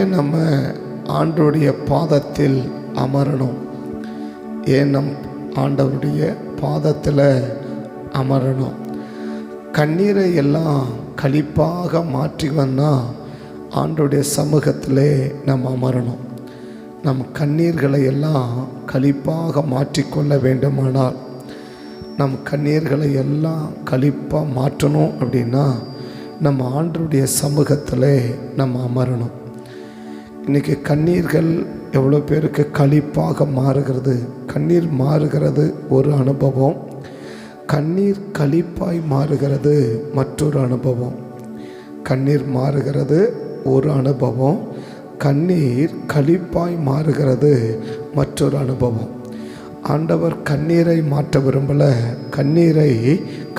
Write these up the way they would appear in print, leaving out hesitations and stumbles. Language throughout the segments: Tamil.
ஏன் நம்ம ஆண்டவருடைய பாதத்தில் அமரணும்? ஏன் ஆண்டவருடைய பாதத்தில் அமரணும்? கண்ணீரை எல்லாம் களிப்பாக மாற்றிவன்னா ஆண்டவருடைய சமூகத்திலே நம்ம அமரணும். நம் கண்ணீர்களை எல்லாம் களிப்பாக மாற்றிக்கொள்ள வேண்டுமானால், நம் கண்ணீர்களை எல்லாம் களிப்பாக மாற்றணும் அப்படின்னா நம்ம ஆண்டவருடைய சமூகத்தில் நம்ம அமரணும். இன்றைக்கி கண்ணீர்கள் எவ்வளோ பேருக்கு களிப்பாக மாறுகிறது. கண்ணீர் மாறுகிறது ஒரு அனுபவம், கண்ணீர் களிப்பாய் மாறுகிறது மற்றொரு அனுபவம். கண்ணீர் மாறுகிறது ஒரு அனுபவம், கண்ணீர் களிப்பாய் மாறுகிறது மற்றொரு அனுபவம். ஆண்டவர் கண்ணீரை மாற்ற விரும்பலை, கண்ணீரை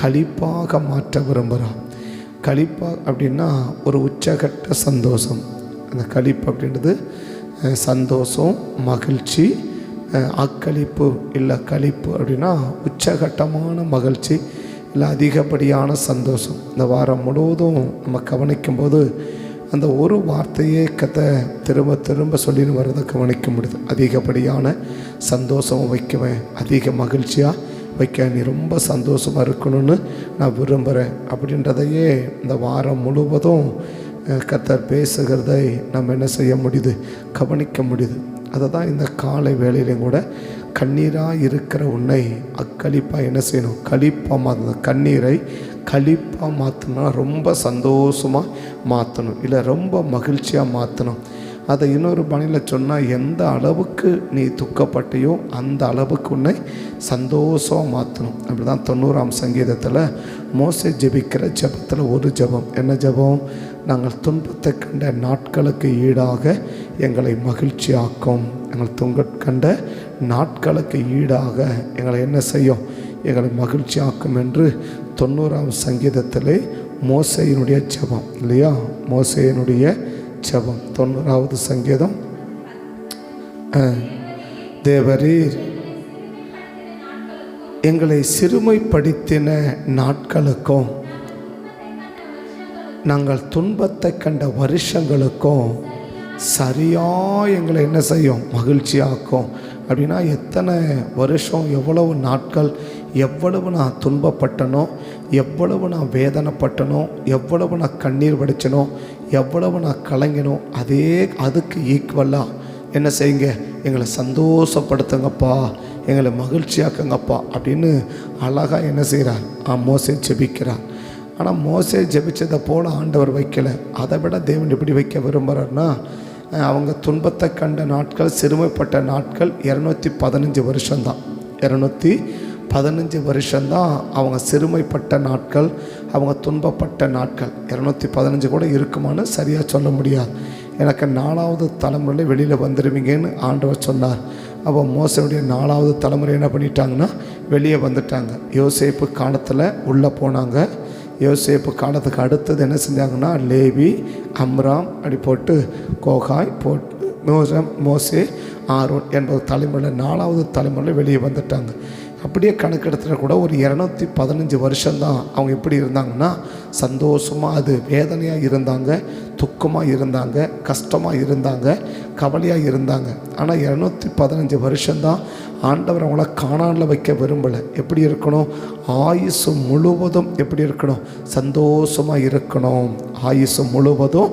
களிப்பாக மாற்ற விரும்புகிறார். களிப்பாக அப்படின்னா ஒரு உச்சகட்ட சந்தோஷம். அந்த களிப்பு அப்படின்றது சந்தோஷம், மகிழ்ச்சி, அக்களிப்பு இல்லை களிப்பு அப்படின்னா உச்சகட்டமான மகிழ்ச்சி இல்லை அதிகப்படியான சந்தோஷம். இந்த வாரம் முழுவதும் நம்ம கவனிக்கும்போது அந்த ஒரு வார்த்தையே திரும்ப திரும்ப சொல்லின்னு வர்றதை கவனிக்க முடியுது. அதிகப்படியான சந்தோஷம் வைக்குவேன், அதிக மகிழ்ச்சியாக வைக்க, நீ ரொம்ப சந்தோஷமாக இருக்கணும்னு நான் விரும்புகிறேன் அப்படின்றதையே இந்த வாரம் முழுவதும் கர்த்தர் பேசுகிறதை நம்ம என்ன செய்ய முடியுது, கவனிக்க முடியுது. அதை தான் இந்த காலை வேளையிலையும் கூட கண்ணீராக இருக்கிற உன்னை அக்களிப்பாக என்ன செய்யணும், களிப்பாக மாற்றணும். கண்ணீரை களிப்பாக மாற்றணும்னா ரொம்ப சந்தோஷமாக மாற்றணும், இல்லை ரொம்ப மகிழ்ச்சியாக மாற்றணும். அதை இன்னொரு பணியில் சொன்னால், எந்த அளவுக்கு நீ துக்கப்பட்டையோ அந்த அளவுக்கு உன்னை சந்தோஷமாக மாற்றணும். அப்படி தான் 90ஆம் சங்கீதத்தில் மோசே ஜெபிக்கிற ஜெபத்தில் ஒரு ஜெபம். என்ன ஜெபம்? நாங்கள் துன்பத்தை கண்ட நாட்களுக்கு ஈடாக எங்களை மகிழ்ச்சியாக்கும். எங்கள் கண்ட நாட்களுக்கு ஈடாக எங்களை என்ன செய்யும், எங்களை மகிழ்ச்சியாக்கும் என்று 90ஆம் சங்கீதத்திலே மோசேயினுடைய ஜெபம் இல்லையா? மோசேயினுடைய ஜெபம் 90ஆவது சங்கீதம். தேவரீர் எங்களை சிறுமைப்படுத்தின நாட்களுக்கும் நாங்கள் துன்பத்தை கண்ட வருஷங்களுக்கும் சரியாக எங்களை என்ன செய்யும், மகிழ்ச்சியாக்கும். அப்படின்னா எத்தனை வருஷம், எவ்வளவு நாட்கள், எவ்வளவு நான் துன்பப்பட்டனோ, எவ்வளவு நான் வேதனைப்பட்டனோ, எவ்வளவு நான் கண்ணீர் வடிச்சனோ, எவ்வளவு நான் கலங்கினோ, அதுக்கு ஈக்குவலாக என்ன செய்யுங்க, எங்களை சந்தோஷப்படுத்துங்கப்பா, எங்களை மகிழ்ச்சியாக்குங்கப்பா அப்படின்னு அழகாக என்ன செய்கிறார், மோசே ஜெபிக்கிறார். ஆனால் மோசே ஜெபிச்சதை போல் ஆண்டவர் வைக்கலை. அதை விட தேவன் எப்படி வைக்க விரும்புகிறார்னா, அவங்க துன்பத்தை கண்ட நாட்கள், சிறுமைப்பட்ட நாட்கள் 215 வருஷம்தான். 215 வருஷம்தான் அவங்க சிறுமைப்பட்ட நாட்கள், அவங்க துன்பப்பட்ட நாட்கள். 215 கூட இருக்குமான்னு சரியாக சொல்ல முடியாது. எனக்கு 4வது தலைமுறையில் வெளியில் வந்துடுவீங்கன்னு ஆண்டவர் சொன்னார். அப்போ மோசனுடைய 4வது தலைமுறை என்ன பண்ணிட்டாங்கன்னா வெளியே வந்துட்டாங்க. யோசேப்பு காலத்தில் உள்ளே போனாங்க. யோசேப்பு காலத்துக்கு அடுத்தது என்ன செஞ்சாங்கன்னா லேவி, அம்ராம் அப்படி போட்டு கோகாய் போட்டு மோசே, ஆரோன் என்பது தலைமுறையில் 4வது தலைமுறையில் வெளியே வந்துட்டாங்க. அப்படியே கணக்கெடுத்துல கூட ஒரு 215 வருஷம்தான் அவங்க எப்படி இருந்தாங்கன்னா சந்தோஷமாக, அது வேதனையாக இருந்தாங்க, துக்கமாக இருந்தாங்க, கஷ்டமாக இருந்தாங்க, கவலையாக இருந்தாங்க. ஆனால் 215 வருஷம்தான் ஆண்டவர் அவங்கள கானானில் வைக்க விரும்பலை. எப்படி இருக்கணும், ஆயுசு முழுவதும் எப்படி இருக்கணும், சந்தோஷமாக இருக்கணும். ஆயுசு முழுவதும்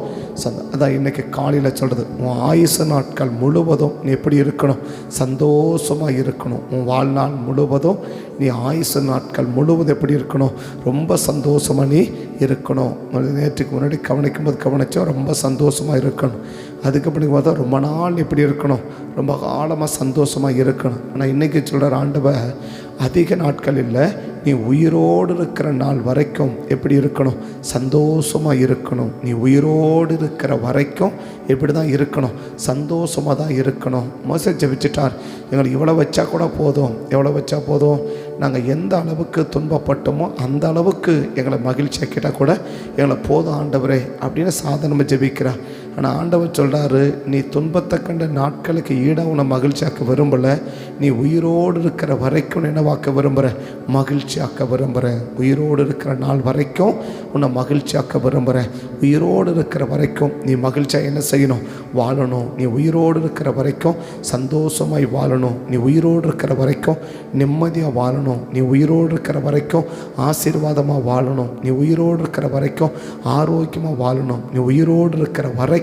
அதான் இன்றைக்கி காலையில் சொல்கிறது, உன் ஆயுசு நாட்கள் முழுவதும் நீ எப்படி இருக்கணும், சந்தோஷமாக இருக்கணும். உன் வாழ்நாள் முழுவதும் நீ ஆயுசு நாட்கள் முழுவதும் எப்படி இருக்கணும், ரொம்ப சந்தோஷமாக நீ இருக்கணும். நேற்றுக்கு முன்னாடி கவனிக்கும்போது கவனித்தோம், ரொம்ப சந்தோஷமாக இருக்கணும். அதுக்கப்புறம் பார்த்தா ரொம்ப நாள் எப்படி இருக்கணும், ரொம்ப காலமாக சந்தோஷமாக இருக்கணும். ஆனால் இன்றைக்கி சொல்கிற ஆண்டவர் அதிக நாட்கள் இல்லை, நீ உயிரோடு இருக்கிற நாள் வரைக்கும் எப்படி இருக்கணும், சந்தோஷமாக இருக்கணும். நீ உயிரோடு இருக்கிற வரைக்கும் எப்படி தான் இருக்கணும், சந்தோஷமாக தான் இருக்கணும். மோசே ஜெபிச்சிட்டார், எங்களுக்கு இவ்வளோ வச்சா கூட போதும், எவ்வளோ வச்சா போதும், நாங்கள் எந்த அளவுக்கு துன்பப்பட்டோமோ அந்த அளவுக்கு எங்களை மகிழ்ச்சியாக கேட்டால் கூட எங்களை போதும் ஆண்டவரே அப்படின்னு சாதனமாக ஜெபிக்கிறார். ஆனால் ஆண்டவர் சொல்கிறாரு, நீ துன்பத்தை கண்ட நாட்களுக்கு ஈடாக உன்னை மகிழ்ச்சியாக்க விரும்பலை, நீ உயிரோடு இருக்கிற வரைக்கும் என்னவாக்க விரும்புகிறேன், மகிழ்ச்சியாக்க விரும்புகிறேன். உயிரோடு இருக்கிற நாள் வரைக்கும் உன்னை மகிழ்ச்சியாக்க விரும்புகிறேன். உயிரோடு இருக்கிற வரைக்கும் நீ மகிழ்ச்சியாக என்ன செய்யணும், வாழணும். நீ உயிரோடு இருக்கிற வரைக்கும் சந்தோஷமாய் வாழணும். நீ உயிரோடு இருக்கிற வரைக்கும் நிம்மதியாக வாழணும். நீ உயிரோடு இருக்கிற வரைக்கும் ஆசீர்வாதமாக வாழணும். நீ உயிரோடு இருக்கிற வரைக்கும் ஆரோக்கியமாக வாழணும். நீ உயிரோடு இருக்கிற வரைக்கும்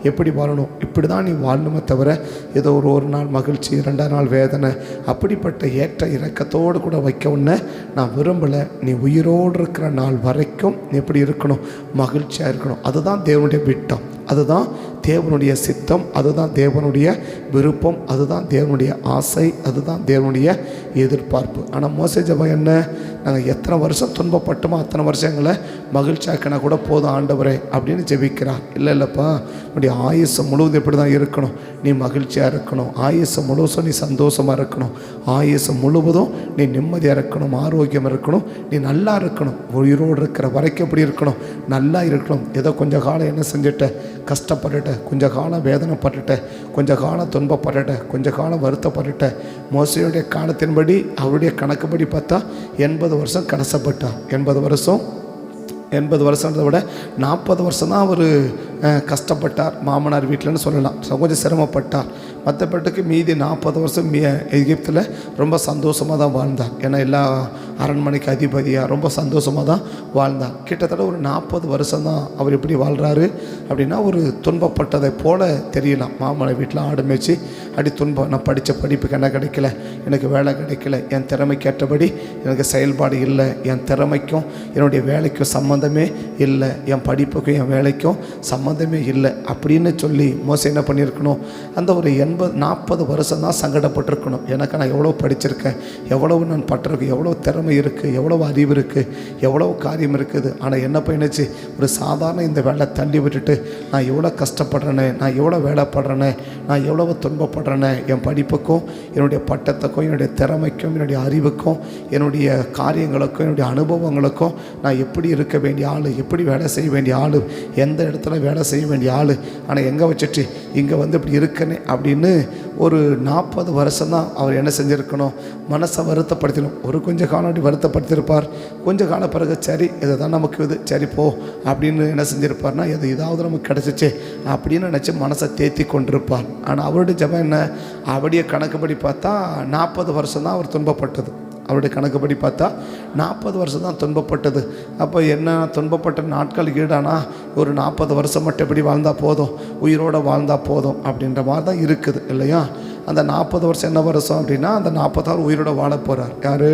எப்படி வாழணும், இப்படி தான் நீ வாழணுமே தவிர ஏதோ ஒரு நாள் மகிழ்ச்சி, 2 நாள் வேதனை, அப்படிப்பட்ட ஏற்ற இறக்கத்தோடு கூட வைக்க உன்னை நான் விரும்பலை. நீ உயிரோடு இருக்கிற நாள் வரைக்கும் நீ எப்படி இருக்கணும், மகிழ்ச்சியாக இருக்கணும். அதுதான் தேவனுடைய விட்டம், அதுதான் தேவனுடைய சித்தம், அதுதான் தேவனுடைய விருப்பம், அதுதான் தேவனுடைய ஆசை, அதுதான் தேவனுடைய எதிர்பார்ப்பு. ஆனால் மோசே ஜெபம் என்ன, நாங்கள் எத்தனை வருஷம் துன்பப்பட்டோமோ அத்தனை வருஷம் எங்களை மகிழ்ச்சியாக்கினா கூட போதும் ஆண்டவரே அப்படின்னு ஜெபிக்கிறார். இல்லைப்பா, உன்னுடைய ஆயுசு முழுவதும் எப்படி தான் இருக்கணும், நீ மகிழ்ச்சியாக இருக்கணும். ஆயுசு முழுவதும் நீ சந்தோஷமாக இருக்கணும். ஆயுசு முழுவதும் நீ நிம்மதியாக இருக்கணும், ஆரோக்கியம் இருக்கணும், நீ நல்லா இருக்கணும். உயிரோடு இருக்கிற வரைக்கும் எப்படி இருக்கணும், நல்லா இருக்கணும். ஏதோ கொஞ்சம் காலம் என்ன செஞ்சுட்ட, கஷ்டப்பட்டுட்ட, கொஞ்ச காலம் வேதனைப்பட்டுட்ட, கொஞ்ச காலம் துன்பப்பட்டுட்ட, கொஞ்ச காலம் வருத்தப்பட்டுட்ட. மோசையுடைய காலத்தின்படி அவருடைய கணக்குப்படி பார்த்தா 80 வருஷம் கடைசப்பட்டார். 80 வருஷன்றதை விட 40 வருஷம் தான் அவர் கஷ்டப்பட்டார் மாமனார் வீட்டில்னு சொல்லலாம். கொஞ்சம் சிரமப்பட்டார். மற்றபடிக்கு மீதி 40 வருஷம் எகிப்தில் ரொம்ப சந்தோஷமாக தான் வாழ்ந்தார். ஏன்னா எல்லா அரண்மனைக்கு அதிபதியாக ரொம்ப சந்தோஷமாக தான் வாழ்ந்தார். கிட்டத்தட்ட ஒரு 40 வருஷம் தான் அவர் எப்படி வாழ்கிறாரு அப்படின்னா, ஒரு துன்பப்பட்டதை போல் தெரியலாம். மாமனார் வீட்டில் ஆடு மேய்ச்சி அப்படி துன்பம், நான் படித்த படிப்புக்கு என்ன கிடைக்கல, எனக்கு வேலை கிடைக்கல, என் திறமைக்கு ஏற்றபடி எனக்கு செயல்பாடு இல்லை, என் திறமைக்கும் என்னுடைய வேலைக்கும் சம்மந்தமே இல்லை, என் படிப்புக்கும் என் வேலைக்கும் சம்மந்தமே இல்லை அப்படின்னு சொல்லி மோசே என்ன பண்ணியிருக்கணும், அந்த ஒரு 40 வருஷம் தான் சங்கடப்பட்டிருக்கணும். எனக்கு நான் எவ்வளோ படிச்சிருக்கேன், எவ்வளவு நான் பட்டிருக்கேன், எவ்வளோ திறமை இருக்குது, எவ்வளோ அறிவு இருக்குது, எவ்வளோ காரியம் இருக்குது. ஆனால் என்ன பண்ணிச்சு, ஒரு சாதாரண இந்த வேலை தள்ளி விட்டுட்டு நான் எவ்வளோ கஷ்டப்படுறேனே, நான் எவ்வளோ வேலைப்படுறேனே, நான் எவ்வளோ துன்பப்படுறேனே, என் படிப்புக்கும் என்னுடைய பட்டத்துக்கும் என்னுடைய திறமைக்கும் என்னுடைய அறிவுக்கும் என்னுடைய காரியங்களுக்கும் என்னுடைய அனுபவங்களுக்கும் நான் எப்படி இருக்க வேண்டிய ஆள், எப்படி வேலை செய்ய வேண்டிய ஆள், எந்த இடத்துல வேலை செய்ய வேண்டிய ஆள், ஆனால் எங்கே வச்சுட்டு இங்கே வந்து இப்படி இருக்கனே அப்படின்னு ஒரு 40 வருஷம் தான் அவர் என்ன செஞ்சுருக்கணும், மனசை வருத்தப்படுத்தணும். ஒரு கொஞ்சம் காலம் அப்படி வருத்தப்படுத்தியிருப்பார். கொஞ்சம் காலம் பிறகு சரி இதை தான் நமக்கு இது சரி போ அப்படின்னு என்ன செஞ்சுருப்பார்னா, ஏதாவது நமக்கு கிடச்சிச்சு அப்படின்னு நினச்சி மனசை தேத்தி கொண்டிருப்பார். ஆனால் அவருடைய ஜெபம் என்ன, அவருடைய கணக்குப்படி பார்த்தா 40 வருஷம் தான் அவர் துன்பப்பட்டது. அவருடைய கணக்குப்படி பார்த்தா 40 வருஷம் தான் துன்பப்பட்டது. அப்போ என்ன, துன்பப்பட்ட நாட்கள் ஈடானா ஒரு 40 வருஷம் மட்டும் எப்படி வாழ்ந்தால் போதும், உயிரோடு வாழ்ந்தால் போதும் அப்படின்ற மாதிரி தான் இருக்குது இல்லையா. அந்த 40 வருஷம் என்ன வருஷம் அப்படின்னா, அந்த 40 உயிரோட வாழ போகிறார். யார்,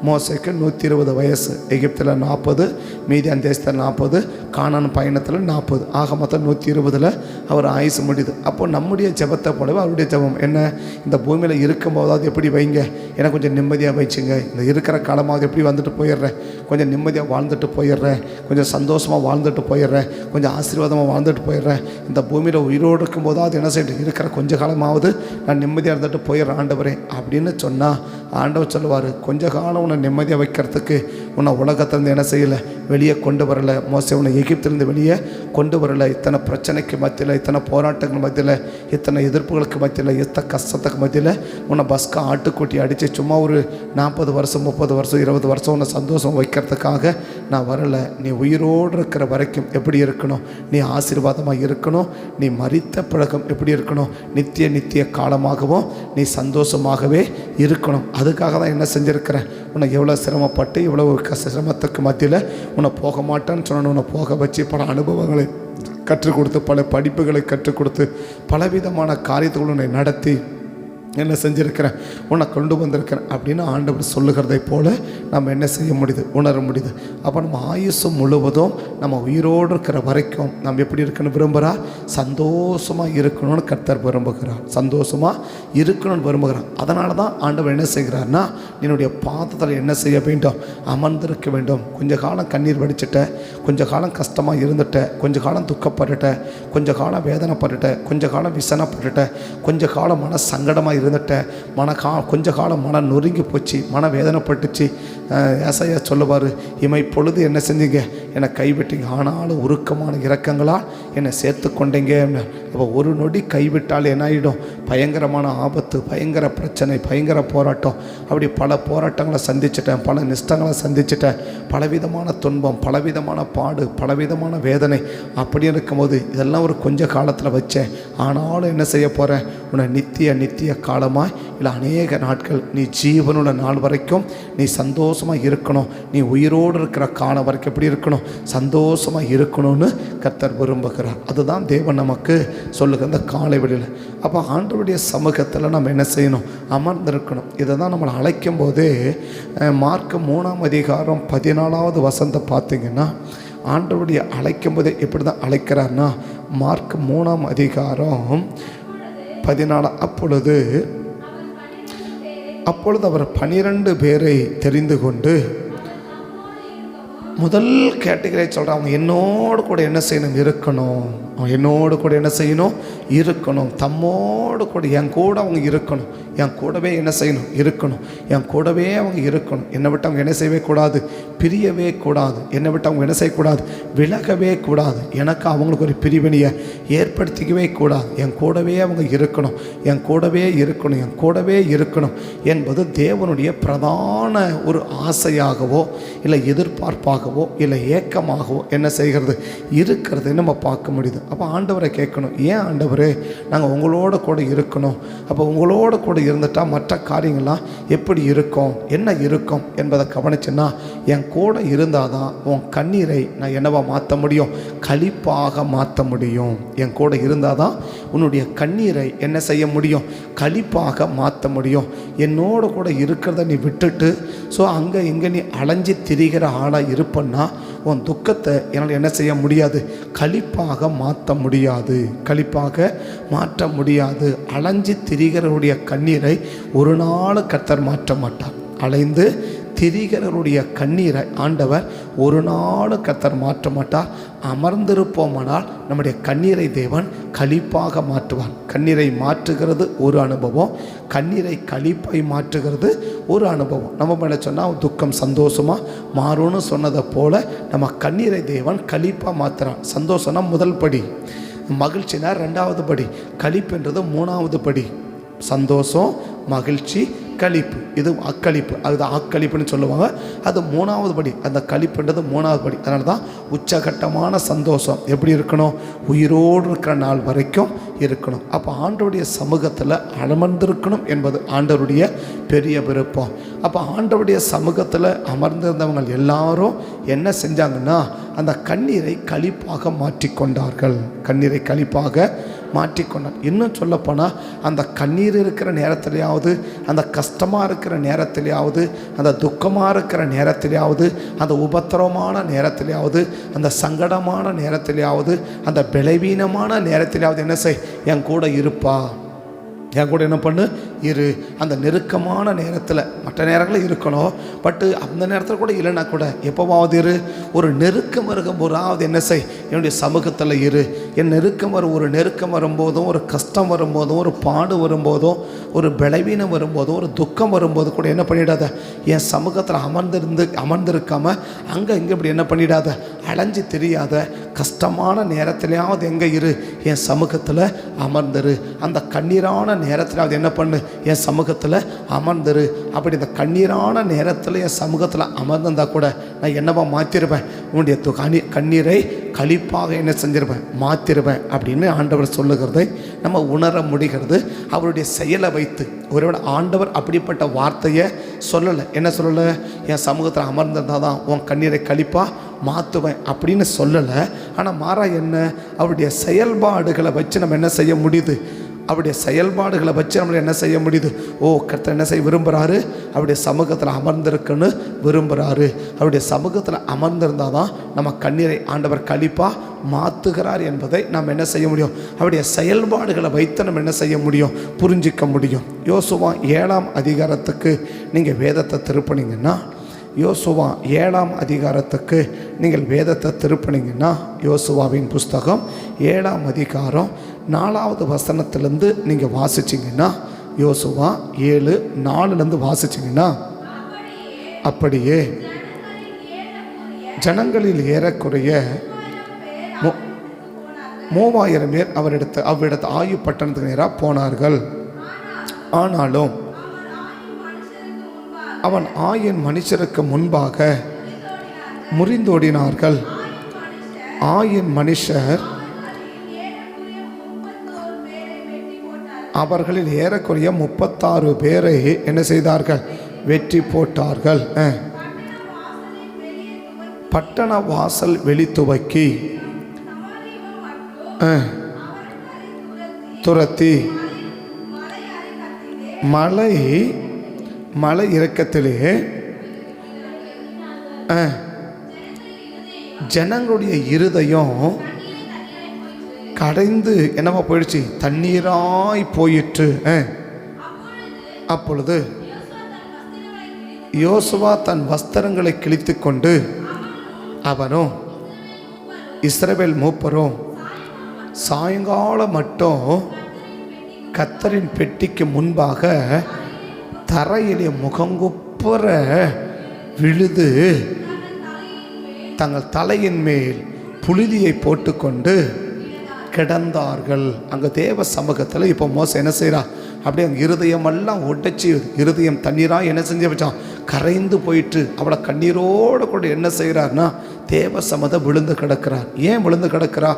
மோசேக்கு 120 வயசு. எகிப்தில் 40, மீதியான் தேசத்தில் 40, கானான் பயணத்தில் 40, ஆக மொத்தம் 120 அவர் ஆயுசு முடியுது. அப்போ நம்முடைய ஜெபத்தை போலவே அவருடைய ஜெபம் என்ன, இந்த பூமியில் இருக்கும்போதாவது எப்படி வைங்க, எனக்கு கொஞ்சம் நிம்மதியாக வச்சுங்க, இந்த இருக்கிற காலமாக எப்படி வந்துட்டு போயிடுறேன், கொஞ்சம் நிம்மதியாக வாழ்ந்துட்டு போயிடுறேன், கொஞ்சம் சந்தோஷமாக வாழ்ந்துட்டு போயிடுறேன், கொஞ்சம் ஆசீர்வாதமாக வாழ்ந்துட்டு போயிடுறேன். இந்த பூமியில் உயிரோடு இருக்கும்போதாவது என்ன செய்யணும், இருக்கிற கொஞ்ச காலமாவது நான் நிம்மதியாக இருந்துட்டு போயிடுறேன் ஆண்டவரே அப்படின்னு சொன்னால், ஆண்டவர் சொல்லுவார், கொஞ்ச காலம் உன்னை நிம்மதியாக வைக்கிறதுக்கு உன்னை உலகத்திலேருந்து என்ன செய்யலை, வெளியே கொண்டு வரலை. மோசே உன்னை எகிப்திலிருந்து வெளியே கொண்டு வரலை. இத்தனை பிரச்சனைக்கு மத்தியில், இத்தனை போராட்டங்கள் மத்தியில், இத்தனை எதிர்ப்புகளுக்கு மத்தியில், இத்தனை கஷ்டத்துக்கு மத்தியில் உன்னை பஸ்கா ஆட்டுக்குட்டி அடித்து சும்மா ஒரு 40 வருஷம் 30 வருஷம் 20 வருஷம் உன்னை சந்தோஷம் வைக்கிறதுக்காக நான் வரலை. நீ உயிரோடு இருக்கிற வரைக்கும் எப்படி இருக்கணும், நீ ஆசீர்வாதமாக இருக்கணும். நீ மரித்த பிறகும் எப்படி இருக்கணும், நித்திய காலமாகவும் நீ சந்தோஷமாகவே இருக்கணும். அதுக்காக தான் என்ன செஞ்சுருக்கிறேன், உன்னை எவ்வளோ சிரமப்பட்டு இவ்வளோ சிரமத்துக்கு மத்தியில் உன்னை போக மாட்டேன்னு சொன்ன உன்னை போக வச்சு பல அனுபவங்களை கற்றுக் கொடுத்து, பல படிப்புகளை கற்றுக் கொடுத்து, பலவிதமான காரியத்தை உன்னை நடத்தி என்ன செஞ்சுருக்கிறேன், உன்னை கொண்டு வந்திருக்கிறேன் அப்படின்னு ஆண்டவர் சொல்லுகிறதை போல் நம்ம என்ன செய்ய முடியுது, உணர முடியுது. அப்போ நம்ம ஆயுசு முழுவதும் நம்ம உயிரோடு இருக்கிற வரைக்கும் நம்ம எப்படி இருக்கணும்னு விரும்புகிறார், சந்தோஷமாக இருக்கணும்னு கர்த்தர் விரும்புகிறார், சந்தோஷமாக இருக்கணும்னு விரும்புகிறார். அதனால தான் ஆண்டவர் என்ன செய்கிறார்னா, என்னுடைய பாதத்தில் என்ன செய்ய வேண்டும், அமர்ந்திருக்க வேண்டும். கொஞ்ச காலம் கண்ணீர் வடிச்சிட்ட, கொஞ்ச காலம் கஷ்டமாக இருந்துட்ட, கொஞ்ச காலம் துக்கப்பட்டுட்ட, கொஞ்ச காலம் வேதனைப்பட்டுட்ட, கொஞ்ச காலம் விசனப்பட்டுட்ட, கொஞ்ச காலம் மன சங்கடமாக இருந்துட்டேன், கொஞ்ச காலம் மன நொறுங்கி போச்சு, மன வேதனைப்பட்டுச்சு. ஏசாயா சொல்லுவார், இமை பொழுது என்ன செஞ்சீங்க, என்னை கைவிட்டீங்க, ஆனாலும் உருக்கமான இரக்கங்களால் என்னை சேர்த்து கொண்டீங்க. அப்போ ஒரு நொடி கைவிட்டால் என்ன ஆகிடும், பயங்கரமான ஆபத்து, பயங்கர பிரச்சனை, பயங்கர போராட்டம். அப்படி பல போராட்டங்களை சந்திச்சிட்டேன், பல நிஷ்டங்களை சந்திச்சிட்டேன், பலவிதமான துன்பம், பலவிதமான பாடு, பலவிதமான வேதனை. அப்படி இருக்கும்போது இதெல்லாம் ஒரு கொஞ்ச காலத்தில் வச்சேன், ஆனாலும் என்ன செய்ய போகிறேன், உன்னை நித்திய காலமாய் இல்லை அநேக நாட்கள் நீ ஜீவனுள்ள நாள் வரைக்கும் நீ சந்தோஷமாக இருக்கணும், நீ உயிரோடு இருக்கிற காலம் வரைக்கும் எப்படி இருக்கணும், சந்தோஷமாக இருக்கணும்னு கர்த்தர் விரும்புகிறார். அதுதான் தேவன் நமக்கு சொல்லுகிற அந்த காலை வெளியில். அப்போ ஆண்டவருடைய சமூகத்தில் நம்ம என்ன செய்யணும், அமர்ந்திருக்கணும். இதை தான் நம்மளை அழைக்கும் போதே மார்க் 3:14 பார்த்தீங்கன்னா, ஆண்டவருடைய அழைக்கும் போதே எப்படி தான் அழைக்கிறார்னா, மார்க் 3:14 அப்பொழுது அவர் 12 பேரை தெரிந்து கொண்டு, முதல் கேட்டகரியை சொல்கிறான், அவங்க என்னோடு கூட என்ன செய்யணும், இருக்கணும். அவன் என்னோடு கூட என்ன செய்யணும், இருக்கணும். தம்மோடு கூட என் கூட அவங்க இருக்கணும், என் கூடவே என்ன செய்யணும், இருக்கணும். என் கூடவே அவங்க இருக்கணும். என்னை விட்டு அவங்க என்ன செய்யவே கூடாது, பிரியவே கூடாது. என்னை விட்டு அவங்க என்ன செய்யக்கூடாது, விலகவே கூடாது. எனக்கு அவங்களுக்கு ஒரு பிரிவினையை ஏற்படுத்திக்கவே கூடாது. என் கூடவே அவங்க இருக்கணும், என் கூடவே இருக்கணும், என் கூடவே இருக்கணும் என்பது தேவனுடைய பிரதான ஒரு ஆசையாகவோ இல்லை எதிர்பார்ப்பாகவோ இல்லை ஏக்கமாகவோ என்ன செய்கிறது, இருக்கிறது நம்ம பார்க்க முடியுது. அப்போ ஆண்டவரை கேட்கணும், ஏன் ஆண்டவரே நாங்கள் உங்களோட கூட இருக்கணும். அப்போ உங்களோட கூட இருந்துட்டால் மற்ற காரியங்கள்லாம் எப்படி இருக்கும், என்ன இருக்கும் என்பதை கவனிச்சுன்னா, என் கூட இருந்தால் தான் உன் கண்ணீரை நான் என்னவா மாற்ற முடியும், களிப்பாக மாற்ற முடியும். என் கூட இருந்தால் தான் உன்னுடைய கண்ணீரை என்ன செய்ய முடியும், களிப்பாக மாற்ற முடியும். என்னோட கூட இருக்கிறத நீ விட்டுட்டு அங்கே இங்கே நீ அலைஞ்சி திரிகிற ஆளாக இருப்பன்னா உன் துக்கத்தை என்னால் என்ன செய்ய முடியாது, களிப்பாக மாற்ற முடியாது, களிப்பாக மாற்ற முடியாது. அலைஞ்சி திரிகிறவருடைய கண்ணீரை ஒரு நாள் கர்த்தர் மாற்ற மாட்டார். அலைந்து திரிகிறவருடைய கண்ணீரை ஆண்டவர் ஒரு நாள் கர்த்தர் மாற்ற மாட்டார். அமர்ந்திருப்போமானால் நம்முடைய கண்ணீரை தேவன் களிப்பாக மாற்றுவார். கண்ணீரை மாற்றுகிறது ஒரு அனுபவம், கண்ணீரை களிப்பாய் மாற்றுகிறது ஒரு அனுபவம். நம்ம மேலே சொன்னால் துக்கம் சந்தோஷமாக மாறும்னு சொன்னதை போல் நம்ம கண்ணீரை தேவன் களிப்பாக மாற்றுறான். சந்தோஷம்னா முதல் படி, மகிழ்ச்சினா 2வது படி, களிப்புன்றது 3வது படி. சந்தோஷம், மகிழ்ச்சி, களிப்பு, இது அக்களிப்பு, அது ஆக்களிப்புன்னு சொல்லுவாங்க. அது 3வது படி. அந்த களிப்புன்றது 3வது படி. அதனால தான் உச்சகட்டமான சந்தோஷம் எப்படி இருக்கணும், உயிரோடு இருக்கிற நாள் வரைக்கும் இருக்கணும். அப்போ ஆண்டவருடைய சமூகத்தில் அமர்ந்திருக்கணும் என்பது ஆண்டவருடைய பெரிய விருப்பம். அப்போ ஆண்டவருடைய சமூகத்தில் அமர்ந்திருந்தவங்க எல்லாரும் என்ன செஞ்சாங்கன்னா, அந்த கண்ணீரை களிப்பாக மாற்றிக்கொண்டார்கள். கண்ணீரை களிப்பாக மாற்றிக்கொண்டார். இன்னும் சொல்லப்போனால், அந்த கண்ணீர் இருக்கிற நேரத்திலேயாவது, அந்த கஷ்டமாக இருக்கிற நேரத்திலேயாவது, அந்த துக்கமாக இருக்கிற நேரத்திலேயாவது, அந்த உபத்திரவமான நேரத்திலேயாவது, அந்த சங்கடமான நேரத்திலேயாவது, அந்த பலவீனமான நேரத்திலேயாவது என்ன செய், என் கூட இருப்பா, என் கூட என்ன பண்ணு இரு. அந்த நெருக்கமான நேரத்தில், மற்ற நேரங்களில் இருக்கணும், பட்டு அந்த நேரத்தில் கூட இல்லைன்னா கூட எப்போவாவது இரு. ஒரு நெருக்கம் வரும்போதாவது என்ன செய், என்னுடைய சமூகத்தில் இரு. என் நெருக்கம் ஒரு நெருக்கம் வரும்போதும், ஒரு கஷ்டம் வரும்போதும், ஒரு பாடு வரும்போதும், ஒரு பலவீனம் வரும்போதும், ஒரு துக்கம் வரும்போது கூட என்ன பண்ணிடாத, என் சமூகத்தில் அமர்ந்திருக்காமல் அங்கே இங்கே இப்படி என்ன பண்ணிடாத, அலைஞ்சு தெரியாத. கஷ்டமான நேரத்திலேயாவது எங்கே இரு, என் சமூகத்தில் அமர்ந்துரு. அந்த கண்ணீரான நேரத்திலாவது என்ன பண்ணு, என் சமூகத்தில் அமர்ந்துரு. அப்படி இந்த கண்ணீரான நேரத்தில் என் சமூகத்தில் அமர்ந்திருந்தால் கூட நான் என்னவா மாற்றிருவேன், உன்னுடைய கண்ணீரை களிப்பாக என்ன செஞ்சிருவேன், மாற்றிருவேன் அப்படின்னு ஆண்டவர் சொல்லுகிறதை நம்ம உணர முடிகிறது அவருடைய செயலை வைத்து. ஒருவேளை ஆண்டவர் அப்படிப்பட்ட வார்த்தையை சொல்லலை. என்ன சொல்லலை, என் சமூகத்தில் அமர்ந்திருந்தால் தான் உன் கண்ணீரை களிப்பாக மாற்றுவேன் அப்படின்னு சொல்லலை. ஆனால் மாறா என்ன, அவருடைய செயல்பாடுகளை வச்சு நம்ம என்ன செய்ய முடியுது, அவருடைய செயல்பாடுகளை வச்சு நம்மளை என்ன செய்ய முடியுது. கர்த்தர் என்ன செய்ய விரும்புகிறாரு, அவருடைய சமூகத்தில் அமர்ந்திருக்குன்னு விரும்புகிறாரு. அவருடைய சமூகத்தில் அமர்ந்திருந்தால் தான் நம்ம கண்ணீரை ஆண்டவர் களிப்பாக மாற்றுகிறார் என்பதை நாம் என்ன செய்ய முடியும், அவருடைய செயல்பாடுகளை வைத்து நம்ம என்ன செய்ய முடியும், புரிஞ்சிக்க முடியும். யோசுவா 7ஆம் அதிகாரத்துக்கு நீங்கள் வேதத்தை திருப்பினீங்கன்னா, யோசுவா 7ஆம் அதிகாரத்துக்கு நீங்கள் வேதத்தை திருப்பினீங்கன்னா, யோசுவாவின் புஸ்தகம் 7ஆம் அதிகாரம் 4வது வசனத்திலேருந்து நீங்கள் வாசிச்சிங்கன்னா, யோசுவா 7:4 வாசிச்சிங்கன்னா, அப்படியே ஜனங்களில் ஏறக்குறைய 3000 பேர் அவ்விடத்து ஆயு பட்டணத்துக்கு நேராக போனார்கள். ஆனாலும் அவன் ஆயின் மனுஷருக்கு முன்பாக முறிந்தோடினார்கள். ஆயின் மனுஷர் அவர்களில் ஏறக்குறைய 36 பேரை என்ன செய்தார்கள்? வெற்றி போட்டார்கள். பட்டண வாசல் வெளி துவக்கி துரத்தி மலை இறக்கத்திலே ஜனங்களுடைய இருதயம் கடைந்து என்னவா போயிடுச்சு? தண்ணீராய் போயிற்று. அப்பொழுது யோசுவா தன் வஸ்திரங்களை கிழித்து கொண்டு அவனும் இஸ்ரவேல் மூப்பரும் சாயங்காலம் மட்டும் கர்த்தரின் பெட்டிக்கு முன்பாக தரையிலே முகங்குப்புற விழுது தங்கள் தலையின் மேல் புழுதியை போட்டுக்கொண்டு கிடந்தார்கள். அங்கே தேவ சமூகத்தில் இப்போ மோசம் என்ன செய்கிறா? அப்படியே அங்கே இருதயமெல்லாம் உடைச்சி இருதயம் தண்ணீராக என்ன செஞ்சு வச்சான்? கரைந்து போயிட்டு அவளை கண்ணீரோடு கூட என்ன செய்கிறார்னா தேவ சமதை விழுந்து கிடக்கிறார். ஏன் விழுந்து கிடக்கிறா?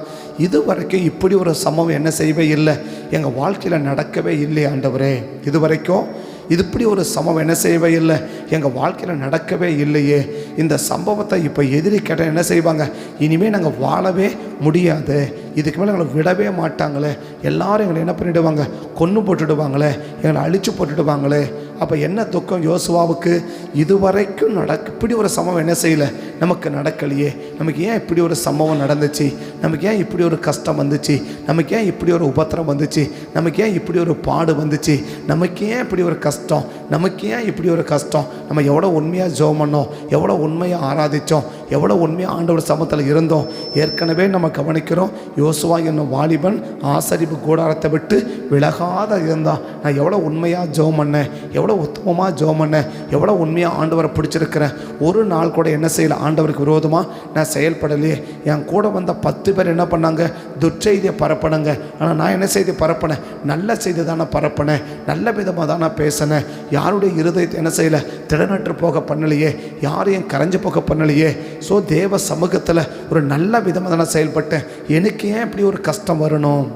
இது வரைக்கும் இப்படி ஒரு சம்பவம் என்ன செய்யவே இல்லை, எங்கள் வாழ்க்கையில் நடக்கவே இல்லை ஆண்டவரே. இது வரைக்கும் இப்படி ஒரு சம்பவம் என்ன செய்யவே இல்லை, எங்கள் வாழ்க்கையில் நடக்கவே இல்லையே. இந்த சம்பவத்தை இப்போ எதிரி கேட்டால் என்ன செய்வாங்க? இனிமேல் நாங்கள் வாழவே முடியாது, இதுக்கு மேலே எங்களை விடவே மாட்டாங்களே, எல்லாரும் எங்களை என்ன பண்ணிவிடுவாங்க? கொன்று போட்டுடுவாங்களே, எங்களை அழித்து போட்டுடுவாங்களே. அப்போ என்ன துக்கம் யோசுவாவுக்கு? இதுவரைக்கும் இப்படி ஒரு சம்பவம் என்ன செய்யலை, நமக்கு நடக்கலையே. நமக்கு ஏன் இப்படி ஒரு சம்பவம் நடந்துச்சு? நமக்கு ஏன் இப்படி ஒரு கஷ்டம் வந்துச்சு? நமக்கு ஏன் இப்படி ஒரு உபத்திரம் வந்துச்சு? நமக்கு ஏன் இப்படி ஒரு பாடு வந்துச்சு? நமக்கு ஏன் இப்படி ஒரு கஷ்டம்? நமக்கு ஏன் இப்படி ஒரு கஷ்டம்? நம்ம எவ்வளோ உண்மையாக ஜெபம் பண்ணோம், எவ்வளோ உண்மையாக ஆராதித்தோம், எவ்வளோ உண்மையாக ஆண்டவர் சமூகத்தில் இருந்தோம். ஏற்கனவே நம்ம கவனிக்கிறோம், யோசுவா என்னும் வாலிபன் ஆசரிப்பு கூடாரத்தை விட்டு விலகாத இருந்தான். நான் எவ்வளோ உண்மையாக ஜெபம் பண்ணேன், எவ்வளோ உத்தமமாக ஜெபம் பண்ணேன், எவ்வளோ உண்மையாக ஆண்டவரை பிடிச்சிருக்கிறேன். ஒரு நாள் கூட என்ன செய்யலை, ஆண்டவருக்கு விரோதமாக நான் செயல்படலையே. என் கூட வந்த 10 பேர் என்ன பண்ணாங்க? துர்ச்செய்தியை பரப்பினாங்க. ஆனால் நான் என்ன செய்தி பரப்பினேன்? நல்ல செய்தி தானே பரப்பினேன், நல்ல விதமாக தானே பேசினேன். யாருடைய இருதயத்தை என்ன செய்யலை? திடனற்று போக பண்ணலையே, யாரையும் கரைஞ்சு போக பண்ணலையே. ஸோ தேவ சமூகத்தில் ஒரு நல்ல விதமாக தானே செயல்பட்டேன். எனக்கு ஏன் இப்படி ஒரு கஷ்டம் வரணும்?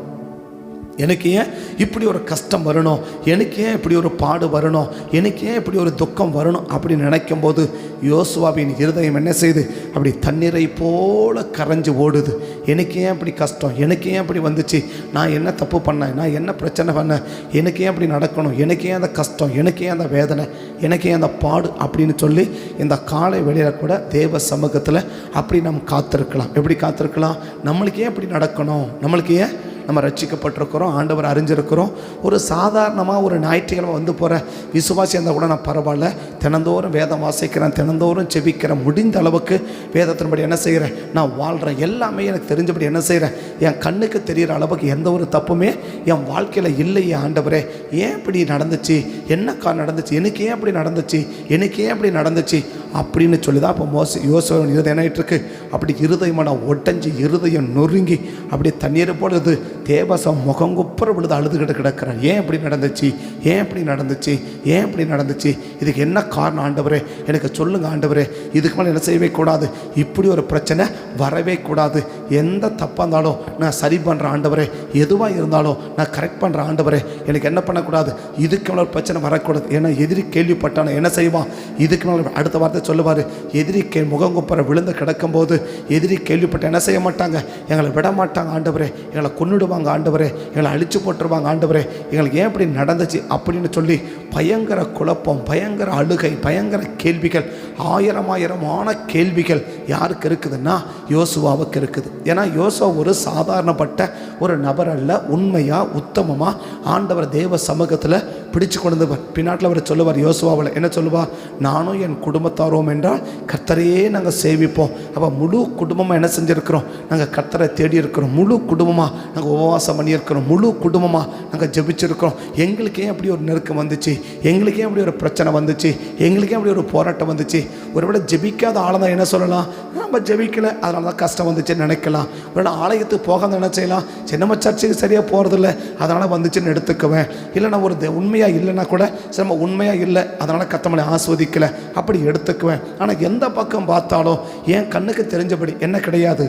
எனக்கு ஏன் இப்படி ஒரு கஷ்டம் வரணும்? எனக்கு ஏன் இப்படி ஒரு பாடு வரணும்? எனக்கு ஏன் இப்படி ஒரு துக்கம் வரணும்? அப்படி நினைக்கும் போது யோசுவாவின் இருதயம் என்ன செய்யுது? அப்படி தண்ணீரை போல கரைஞ்சு ஓடுது. எனக்கு ஏன் இப்படி கஷ்டம்? எனக்கு ஏன் இப்படி வந்துச்சு? நான் என்ன தப்பு பண்ணேன்? நான் என்ன பிரச்சனை பண்ணேன்? எனக்கு ஏன் இப்படி நடக்கணும்? எனக்கு ஏன் அந்த கஷ்டம்? எனக்கு ஏன் அந்த வேதனை? எனக்கு ஏன் அந்த பாடு? அப்படின்னு சொல்லி இந்த காலை வெளியில் கூட தேவ சமூகத்தில் அப்படி நம்ம காத்திருக்கலாம். எப்படி காத்திருக்கலாம்? நம்மளுக்கு ஏன் இப்படி நடக்கணும்? நம்மளுக்கு ஏன் நம்ம ரட்சிக்கப்பட்டிருக்கிறோம், ஆண்டவர் அறிஞ்சிருக்கிறோம். ஒரு சாதாரணமாக ஒரு ஞாயிற்றுக்கிழமை வந்து போகிற விசுவாசி இருந்தால் கூட நான் பரவாயில்ல, தினந்தோறும் வேதம் வாசிக்கிறேன், தினந்தோறும் செபிக்கிறேன், முடிந்த அளவுக்கு வேதத்தின்படி என்ன செய்கிறேன்? நான் வாழ்கிறேன். எல்லாமே எனக்கு தெரிஞ்சபடி என்ன செய்கிறேன்? என் கண்ணுக்கு தெரிகிற அளவுக்கு எந்த ஒரு தப்புமே என் வாழ்க்கையில் இல்லையே ஆண்டவரே. ஏன் இப்படி நடந்துச்சு? என்னக்கா நடந்துச்சு? எனக்கு ஏன் இப்படி நடந்துச்சு? எனக்கு ஏன் இப்படி நடந்துச்சு? அப்படின்னு சொல்லி தான் இப்போ யோசுவாவின் இருதயம் என்ன ஆகிட்டுருக்கு? அப்படி இருதயமான உடஞ்சி இருதயம் நொறுங்கி அப்படியே தண்ணீரை போடுது. தேவசம் முகங்குப்புற விழுது அழுதுகிட்டு கிடக்கிறான். ஏன் இப்படி நடந்துச்சு? ஏன் இப்படி நடந்துச்சு? ஏன் இப்படி நடந்துச்சு? இதுக்கு என்ன காரணம் ஆண்டவரே? எனக்கு சொல்லுங்க ஆண்டவரே. இதுக்கு மேலே என்ன செய்யவே கூடாது, இப்படி ஒரு பிரச்சனை வரவே கூடாது. எந்த தப்பாக இருந்தாலும் நான் சரி பண்ணுறேன் ஆண்டவரே, எதுவாக இருந்தாலும் நான் கரெக்ட் பண்ணுறேன் ஆண்டவரே. எனக்கு என்ன பண்ணக்கூடாது? இதுக்கு மேலே ஒரு பிரச்சனை வரக்கூடாது. ஏன்னா எதிரி கேள்விப்பட்டான என்ன செய்வான்? இதுக்கு மேலே அடுத்த வார்த்தை சொல்லுவார், எதிரி முகங்குப்புற விழுந்து கிடக்கும்போது எதிரி கேள்விப்பட்ட என்ன செய்ய மாட்டாங்க? எங்களை விட மாட்டாங்க ஆண்டவரே, எங்களை கொன்னுடுவாங்க ஆண்டவரே, எங்களை அழிச்சு போட்டுருவாங்க ஆண்டவரே, எங்களுக்கு ஏன் இப்படி நடந்துச்சு அப்படின்னு சொல்லி பயங்கர குழப்பம், பயங்கர அழுகை, பயங்கர கேள்விகள், ஆயிரமான கேள்விகள் யாருக்கு இருக்குதுன்னா யோசுவாவுக்கு இருக்குது. ஏன்னா யோசுவா ஒரு சாதாரணப்பட்ட ஒரு நபர் அல்ல. உண்மையாக உத்தமமாக ஆண்டவர் தேவ சமூகத்தில் பிடிச்சு கொண்டு பின்னாட்டில் அவர் சொல்லுவார், யோசுவாவில் என்ன சொல்லுவார், நானும் என் குடும்பத்தாரோம் என்றால் கர்த்தரையே நாங்கள் சேவிப்போம். அப்போ முழு குடும்பமாக என்ன செஞ்சுருக்கிறோம், நாங்கள் கர்த்தரை தேடி இருக்கிறோம். முழு குடும்பமாக நாங்கள் உபவாசம் பண்ணியிருக்கிறோம். முழு குடும்பமாக நாங்கள் ஜெபிச்சிருக்கிறோம். எங்களுக்கே அப்படி ஒரு நெருக்கம் வந்துச்சு, எங்களுக்கே அப்படி ஒரு பிரச்சனை வந்துச்சு, எங்களுக்கே அப்படி ஒரு போராட்டம் வந்துச்சு. ஒருவேளை ஜெபிக்காத ஆளை என்ன சொல்லலாம், நம்ம ஜெபிக்கலை அதனால தான் கஷ்டம் வந்துச்சுன்னு நினைக்கலாம். ஒருவேளை ஆலயத்துக்கு போகாத என்ன செய்யலாம், சின்னம்ம சர்ச்சுக்கு சரியாக போகிறதில்ல அதனால் வந்துச்சுன்னு எடுத்துக்குவேன். இல்லைன்னா ஒரு உண்மையாக இல்லைன்னா கூட சரி நம்ம உண்மையாக இல்லை அதனால் கர்த்தரை ஆஸ்வதிக்கலை அப்படி எடுத்துக்குவேன். ஆனால் எந்த பக்கம் பார்த்தாலும் என் கண்ணுக்கு தெரிஞ்சபடி என்ன கிடையாது,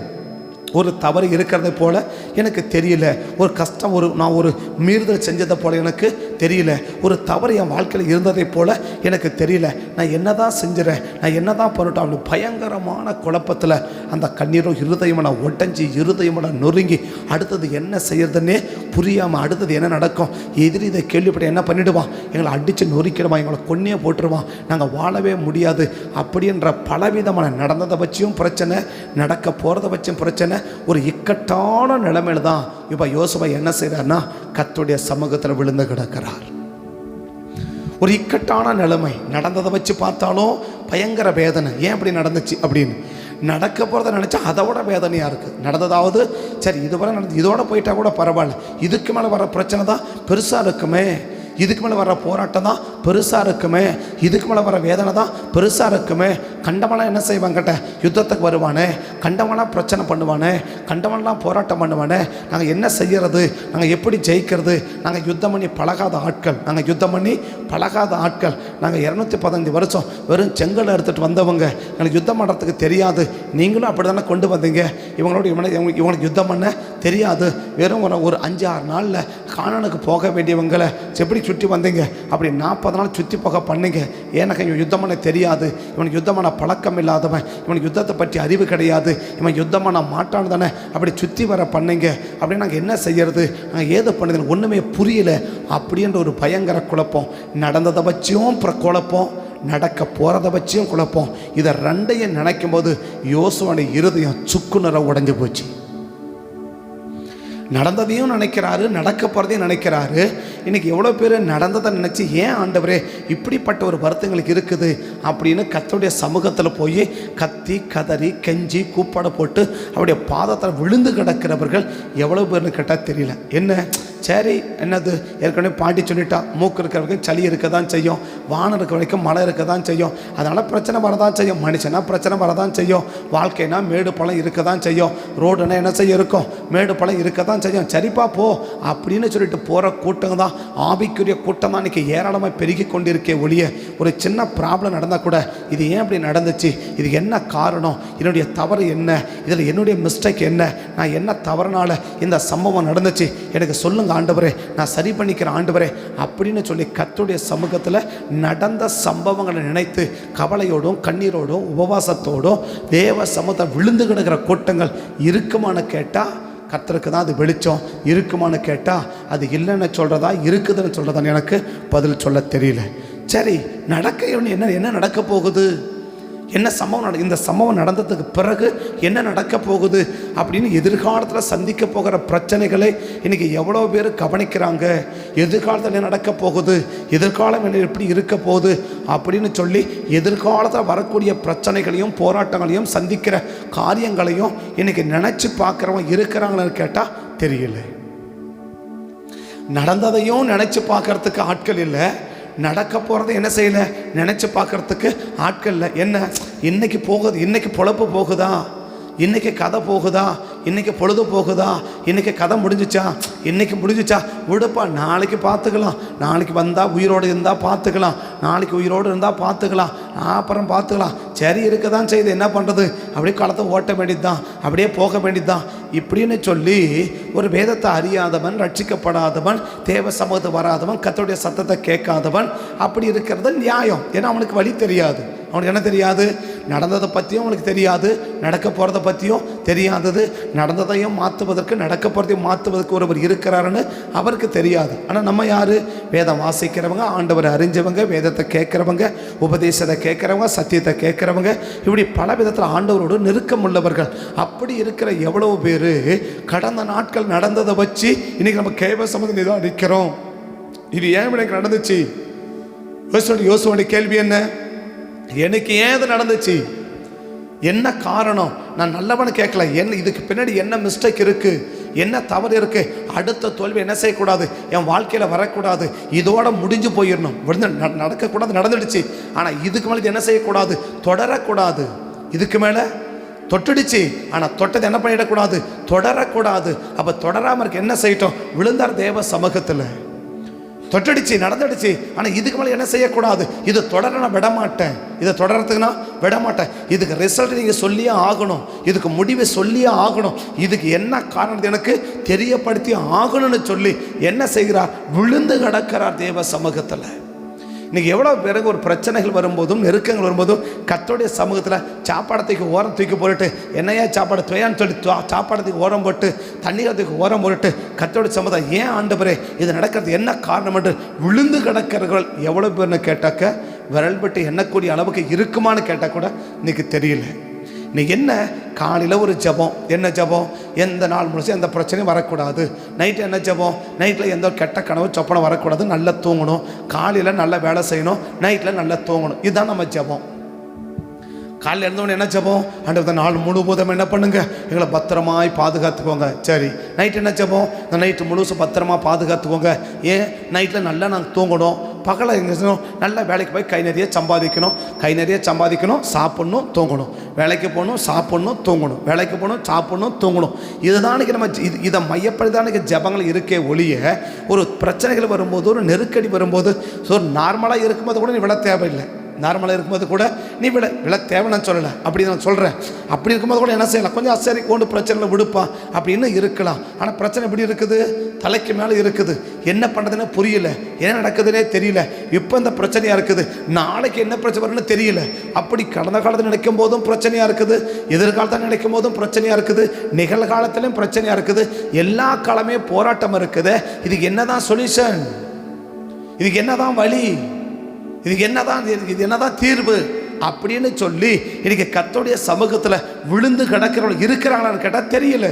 ஒரு தவறு இருக்கிறத போல் எனக்கு தெரியல, ஒரு கஷ்டம் நான் ஒரு மீறுதல் செஞ்சதை போல் எனக்கு தெரியல, ஒரு தவறு என் வாழ்க்கையில் இருந்ததை போல் எனக்கு தெரியல, நான் என்ன தான் செஞ்சுறேன், நான் என்ன தான் பண்ணட்டும் அப்படி பயங்கரமான குழப்பத்தில் அந்த கண்ணீரும் இருதயமாக நான் ஒட்டஞ்சி இருதயமாக நான் நொறுங்கி அடுத்தது என்ன செய்யறதுன்னே புரியாமல் அடுத்தது என்ன நடக்கும், எதிரி இதை கேள்விப்பட்ட என்ன பண்ணிவிடுவான், எங்களை அடித்து நொறுக்கிடுவான், எங்களை கொன்னே போட்டுருவான், நாங்கள் வாழவே முடியாது அப்படின்ற பலவிதமான நடந்ததை வச்சியும் பிரச்சனை, நடக்க போகிறத வச்சும் பிரச்சனை, ஒரு இக்கட்டான நிலைமையில தான் இப்போ யோசுவா என்ன செய்கிறார்னா கர்த்தருடைய சமூகத்தில் விழுந்து கிடக்கிறார். ஒரு இக்கட்டான நிலைமை, நடந்ததை வச்சு பார்த்தாலும் பயங்கர வேதனை. ஏன் அப்படி நடந்துச்சு அப்படின்னு நடக்க போகிறத நினச்சா அதை விட வேதனையாக இருக்குது. நடந்ததாவது சரி இதுவரை நடந்து இதோட போயிட்டா கூட பரவாயில்ல, இதுக்கு மேலே வர பிரச்சனை தான் பெருசாக இருக்குமே, இதுக்கு மேலே வர போராட்டம் தான் பெருசாக இருக்குமே, இதுக்கு மேலே வர வேதனை தான் பெருசாக இருக்குமே, கண்டவனாக என்ன செய்வான் கேட்ட யுத்தத்துக்கு வருவானே, கண்டவனாக பிரச்சனை பண்ணுவானே, கண்டவன்லாம் போராட்டம் பண்ணுவானே, நாங்கள் என்ன செய்கிறது, நாங்கள் எப்படி ஜெயிக்கிறது, நாங்கள் யுத்தம் பண்ணி பழகாத ஆட்கள், நாங்கள் யுத்தம் பண்ணி பழகாத ஆட்கள், நாங்கள் 215 வருஷம் வெறும் செங்கல் எடுத்துகிட்டு வந்தவங்க, எங்களுக்கு யுத்தம் பண்ணுறதுக்கு தெரியாது, நீங்களும் அப்படி தானே கொண்டு வந்தீங்க, இவங்களுக்கு யுத்தம் பண்ண தெரியாது, வெறும் ஒரு 5-6 நாளில் கானானுக்கு போக வேண்டியவங்களை எப்படி சுற்றி வந்தீங்க, அப்படி 40 நாள் சுற்றி போக பண்ணீங்க, எனக்கு இவன் யுத்தம் பண்ண தெரியாது, இவனுக்கு யுத்தமான பழக்கம் இல்லாதவன், இவனுக்கு யுத்தத்தை பற்றி அறிவு கிடையாது, இவன் யுத்தமான மாட்டான் தானே அப்படி சுற்றி வர பண்ணீங்க, அப்படின்னு நாங்கள் என்ன செய்யறது, நாங்கள் ஏது பண்ணுது ஒன்றுமே புரியல அப்படின்ற ஒரு பயங்கர குழப்பம். நடந்ததை வச்சும் குழப்பம், நடக்க போகிறத வச்சும் குழப்பம். இதை ரெண்டையும் நினைக்கும் போது யோசுவாவுடைய இருதயம் சுக்குநரை உடைஞ்சு போச்சு. நடந்ததையும் நினைக்கிறாரு, நடக்க போகிறதையும் நினைக்கிறாரு. இன்றைக்கி எவ்வளோ பேர் நடந்ததை நினச்சி ஏன் ஆண்டவரே இப்படிப்பட்ட ஒரு வருத்தங்களுக்கு இருக்குது அப்படின்னு கர்த்தருடைய சமூகத்தில் போய் கத்தி கதறி கெஞ்சி கூப்பாட போட்டு அவருடைய பாதத்தில் விழுந்து கிடக்கிறவர்கள் எவ்வளோ பேர்னு கேட்டால் தெரியல. என்ன சரி என்னது ஏற்கனவே பாட்டி சொல்லிட்டா, மூக்கு இருக்கிற வரைக்கும் சளி இருக்க தான் செய்யும், வானம் இருக்கிற வரைக்கும் மழை இருக்க தான் செய்யும், அதனால் பிரச்சனை வரதான் செய்யும், மனுஷனா பிரச்சனை வரதான் செய்யும், வாழ்க்கைனா மேடு பழம் இருக்க தான் செய்யும், ரோடுனா என்ன செய்ய இருக்கும், மேடு பழம் இருக்க தான் செய்யும், சரிப்பா போ அப்படின்னு சொல்லிட்டு போகிற கூட்டம் தான் ஆவிக்குரிய கூட்டம் தான் இன்றைக்கி ஏராளமாக பெருகி கொண்டிருக்கே ஒழிய ஒரு சின்ன ப்ராப்ளம் நடந்தால் கூட இது ஏன் அப்படி நடந்துச்சு, இது என்ன காரணம், என்னுடைய தவறு என்ன, இதில் என்னுடைய மிஸ்டேக் என்ன, நான் என்ன தவறுனால இந்த சம்பவம் நடந்துச்சு எனக்கு சொல்லுங்க ஆண்டவரே, நான் சரி பண்ணிக்கிறேன் ஆண்டவரே அப்படின்னு சொல்லி கர்த்தருடைய சமூகத்தில் நடந்த சம்பவங்களை நினைத்து கவலையோடும் கண்ணீரோடும் உபவாசத்தோடும் தேவ சமூகத்தை விழுந்து கிடக்கிற கூட்டங்கள் இருக்குமான்னு கேட்டால் கர்த்தருக்கு தான் அது வெளிச்சம், இருக்குமான்னு கேட்டால் அது இல்லைன்னு சொல்கிறதா இருக்குதுன்னு சொல்கிறதான்னு எனக்கு பதில் சொல்ல தெரியல. சரி நடக்க என்ன நடக்க போகுது, என்ன சம்பவம் இந்த சம்பவம் நடந்ததுக்கு பிறகு என்ன நடக்க போகுது அப்படின்னு எதிர்காலத்தில் சந்திக்க போகிற பிரச்சனைகளை இன்றைக்கி எவ்வளோ பேர் கவனிக்கிறாங்க. எதிர்காலத்தில் என்ன நடக்க போகுது, எதிர்காலம் என்ன எப்படி இருக்க போகுது அப்படின்னு சொல்லி எதிர்காலத்தில் வரக்கூடிய பிரச்சனைகளையும் போராட்டங்களையும் சந்திக்கிற காரியங்களையும் இன்றைக்கி நினச்சி பார்க்குறவங்க இருக்கிறாங்கன்னு கேட்டால் தெரியல. நடந்ததையும் நினச்சி பார்க்கறதுக்கு ஆட்கள் இல்லை, நடக்க போகிறத என்ன செய்யலை நினச்சி பார்க்குறதுக்கு ஆட்கள் இல்லை. என்ன இன்னைக்கு போகுது, இன்னைக்கு பொழப்பு போகுதா, இன்றைக்கி கதை போகுதா, இன்றைக்கி பொழுது போகுதா, இன்றைக்கி கதை முடிஞ்சிச்சா, இன்றைக்கி முடிஞ்சிச்சா விடுப்பா நாளைக்கு பார்த்துக்கலாம், நாளைக்கு வந்தால் உயிரோடு இருந்தால் பார்த்துக்கலாம், நாளைக்கு உயிரோடு இருந்தால் பார்த்துக்கலாம், அப்புறம் பார்த்துக்கலாம், சரி இருக்க தான் செய்யுது என்ன பண்ணுறது அப்படியே களத்தை ஓட்ட வேண்டியது தான், அப்படியே போக வேண்டியது தான் இப்படின்னு சொல்லி ஒரு வேதத்தை அறியாதவன், ரட்சிக்கப்படாதவன், தேவ சமூகத்தை வராதவன், கர்த்தருடைய சத்தத்தை கேட்காதவன் அப்படி இருக்கிறது நியாயம். ஏன்னா அவனுக்கு வழி தெரியாது, அவனுக்கு என்ன தெரியாது, நடந்ததை பற்றியும் அவனுக்கு தெரியாது, நடக்க போகிறத பற்றியும் தெரியாதது, நடந்ததையும் மாற்றுவதற்கு நடக்க போகிறதையும் மாற்றுவதற்கு ஒருவர் இருக்கிறாருன்னு அவருக்கு தெரியாது. ஆனால் நம்ம யார், வேதம் வாசிக்கிறவங்க, ஆண்டவரை அறிஞ்சவங்க, வேதத்தை கேட்குறவங்க, உபதேசத்தை கேட்குறவங்க, சத்தியத்தை கேட்குறவங்க, இப்படி பல விதத்தில் ஆண்டவரோடு நெருக்கம் உள்ளவர்கள். அப்படி இருக்கிற எவ்வளவு பேர் கடந்த நாட்கள் நடந்ததை வச்சு இன்றைக்கி நம்ம கேவ சமூகம் இதாக நிற்கிறோம். இது ஏன் எனக்கு நடந்துச்சு? யோசுவோட கேள்வி என்ன? எனக்கு ஏன் இது நடந்துச்சு? என்ன காரணம்? நான் நல்லவனு கேட்கல, என்ன இதுக்கு பின்னாடி என்ன மிஸ்டேக் இருக்கு, என்ன தவறு இருக்கு, அடுத்த தோல்வி என்ன செய்யக்கூடாது, என் வாழ்க்கையில வரக்கூடாது, இதோட முடிஞ்சு போயிடணும், நடக்கக்கூடாது, நடந்துடுச்சு. ஆனால் இதுக்கு மேலே என்ன செய்யக்கூடாது, தொடரக்கூடாது. இதுக்கு மேலே தொட்டுடுச்சு, ஆனால் தொட்டது என்ன பண்ணிடக்கூடாது, தொடரக்கூடாது. அப்போ தொடராமல் இருக்க என்ன செய்யட்டும்? விழுந்தார் தேவ சமூகத்தில். தொட்டடிச்சு நடந்துடுச்சு, ஆனால் இதுக்கு மேலே என்ன செய்யக்கூடாது, இது தொடர நான் விடமாட்டேன், இதை தொடரத்துக்குன்னா விடமாட்டேன். இதுக்கு ரிசல்ட் நீங்கள் சொல்லியே ஆகணும், இதுக்கு முடிவை சொல்லியே ஆகணும், இதுக்கு என்ன காரணம் எனக்கு தெரியப்படுத்தி ஆகணும்னு சொல்லி என்ன செய்கிறார்? விழுந்து கிடக்கிறார் தேவ சமூகத்தில். இன்றைக்கி எவ்வளோ பேருக்கு ஒரு பிரச்சனைகள் வரும்போதும் நெருக்கங்கள் வரும்போதும் கர்த்தருடைய சமூகத்தில் சாப்பாடத்துக்கு ஓரம் தூக்கி போட்டுட்டு, என்னையா சாப்பாடு துவையான்னு சொல்லி சாப்பாடத்துக்கு ஓரம் போட்டு, தண்ணீரத்துக்கு ஓரம் போட்டுட்டு கர்த்தருடைய சமூகத்தை ஏன் ஆண்டவரே இது நடக்கிறது என்ன காரணம் என்று விழுந்து கிடக்கிறவர்கள் எவ்வளோ பேர்னு கேட்டாக்க விரல் பட்டு எண்ணக்கூடிய அளவுக்கு இருக்குமான்னு கேட்டால் கூட இன்றைக்கி தெரியல. இன்றைக்கி என்ன, காலையில் ஒரு ஜபம், என்ன ஜபம், எந்த நாள் முழுசும் எந்த பிரச்சனையும் வரக்கூடாது. நைட்டு என்ன ஜபம், நைட்டில் எந்த கெட்ட கனவு சொப்பனம் வரக்கூடாது, நல்லா தூங்கணும், காலையில் நல்லா வேலை செய்யணும், நைட்டில் நல்லா தூங்கணும். இதுதான் நம்ம ஜபம். காலையில் இருந்தவொடனே என்ன ஜபம், அந்த நாள் முழுவதும் என்ன பண்ணுங்க, எங்களை பத்திரமாய் பாதுகாத்துக்கோங்க. சரி, நைட்டு என்ன ஜபம், இந்த நைட்டு முழுசும் பத்திரமா பாதுகாத்துக்கோங்க. ஏன், நைட்டில் நல்லா நாங்கள் தூங்கணும், பகலை எங்கே நல்லா வேலைக்கு போய் கை நிறைய சம்பாதிக்கணும், கை நிறைய சம்பாதிக்கணும், சாப்பிட்ணும், தூங்கணும், வேலைக்கு போகணும், சாப்பிட்ணும், தூங்கணும், வேலைக்கு போகணும், சாப்பிட்ணும், தூங்கணும். இதுதானுக்கு நம்ம இதை மையப்படுத்தானுக்கு ஜபங்கள் இருக்கே ஒழிய, ஒரு பிரச்சனைகள் வரும்போது, ஒரு நெருக்கடி வரும்போது, ஸோ நார்மலாக இருக்கும்போது கூட நீ விட தேவையில்லை, நார்மலாக இருக்கும்போது கூட நீ விட தேவைன்னு சொல்லலை, அப்படி நான் சொல்கிறேன். அப்படி இருக்கும்போது கூட என்ன செய்யலாம், கொஞ்சம் சரி கொண்டு பிரச்சனைகளை விடுப்பா அப்படின்னு இருக்கலாம். ஆனால் பிரச்சனை எப்படி இருக்குது, தலைக்கு மேலே இருக்குது, என்ன பண்ணுறதுன்னு புரியல, என்ன நடக்குதுன்னே தெரியல. இப்போ இந்த பிரச்சனையாக இருக்குது, நாளைக்கு என்ன பிரச்சனை வரும்னு தெரியல. அப்படி கடந்த காலத்தில் நினைக்கும் போதும் பிரச்சனையாக இருக்குது, எதிர்காலத்தில் நினைக்கும் போதும் பிரச்சனையாக இருக்குது, நிகழ்காலத்திலையும் பிரச்சனையாக இருக்குது, எல்லா காலமே போராட்டம் இருக்குது. இதுக்கு என்னதான் சொல்யூஷன், இதுக்கு என்னதான் வழி, இதுக்கு என்னதான் தீர்வு அப்படின்னு சொல்லி இன்னைக்கு கர்த்தருடைய சமூகத்தில் விழுந்து கிடக்கிறவங்க இருக்கிறாங்களான்னு கேட்டால் தெரியல.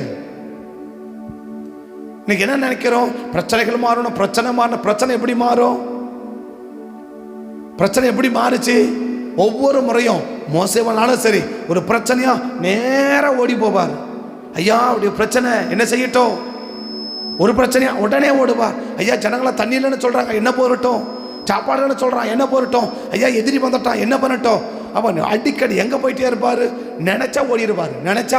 இன்னைக்கு என்ன நினைக்கிறோம், பிரச்சனைகள் மாறணும், பிரச்சனை மாறணும். பிரச்சனை எப்படி மாறும், பிரச்சனை எப்படி மாறுச்சு? ஒவ்வொரு முறையும் மோசேவானாலும் சரி, ஒரு பிரச்சனையா நேராக ஓடி போவார். ஐயா அப்படி பிரச்சனை, என்ன செய்யட்டும், ஒரு பிரச்சனையா உடனே ஓடுவார். ஐயா ஜனங்களை தண்ணி இல்லைன்னு சொல்றாங்க, என்ன போறட்டும், சாப்பாடுன்னு சொல்றான், என்ன போறட்டும், ஐயா எதிரி வந்துட்டான், என்ன பண்ணட்டும். அவன் அடிக்கடி எங்க போயிட்டே இருப்பாரு, நினைச்சா ஓடிடுவாரு, நினைச்சா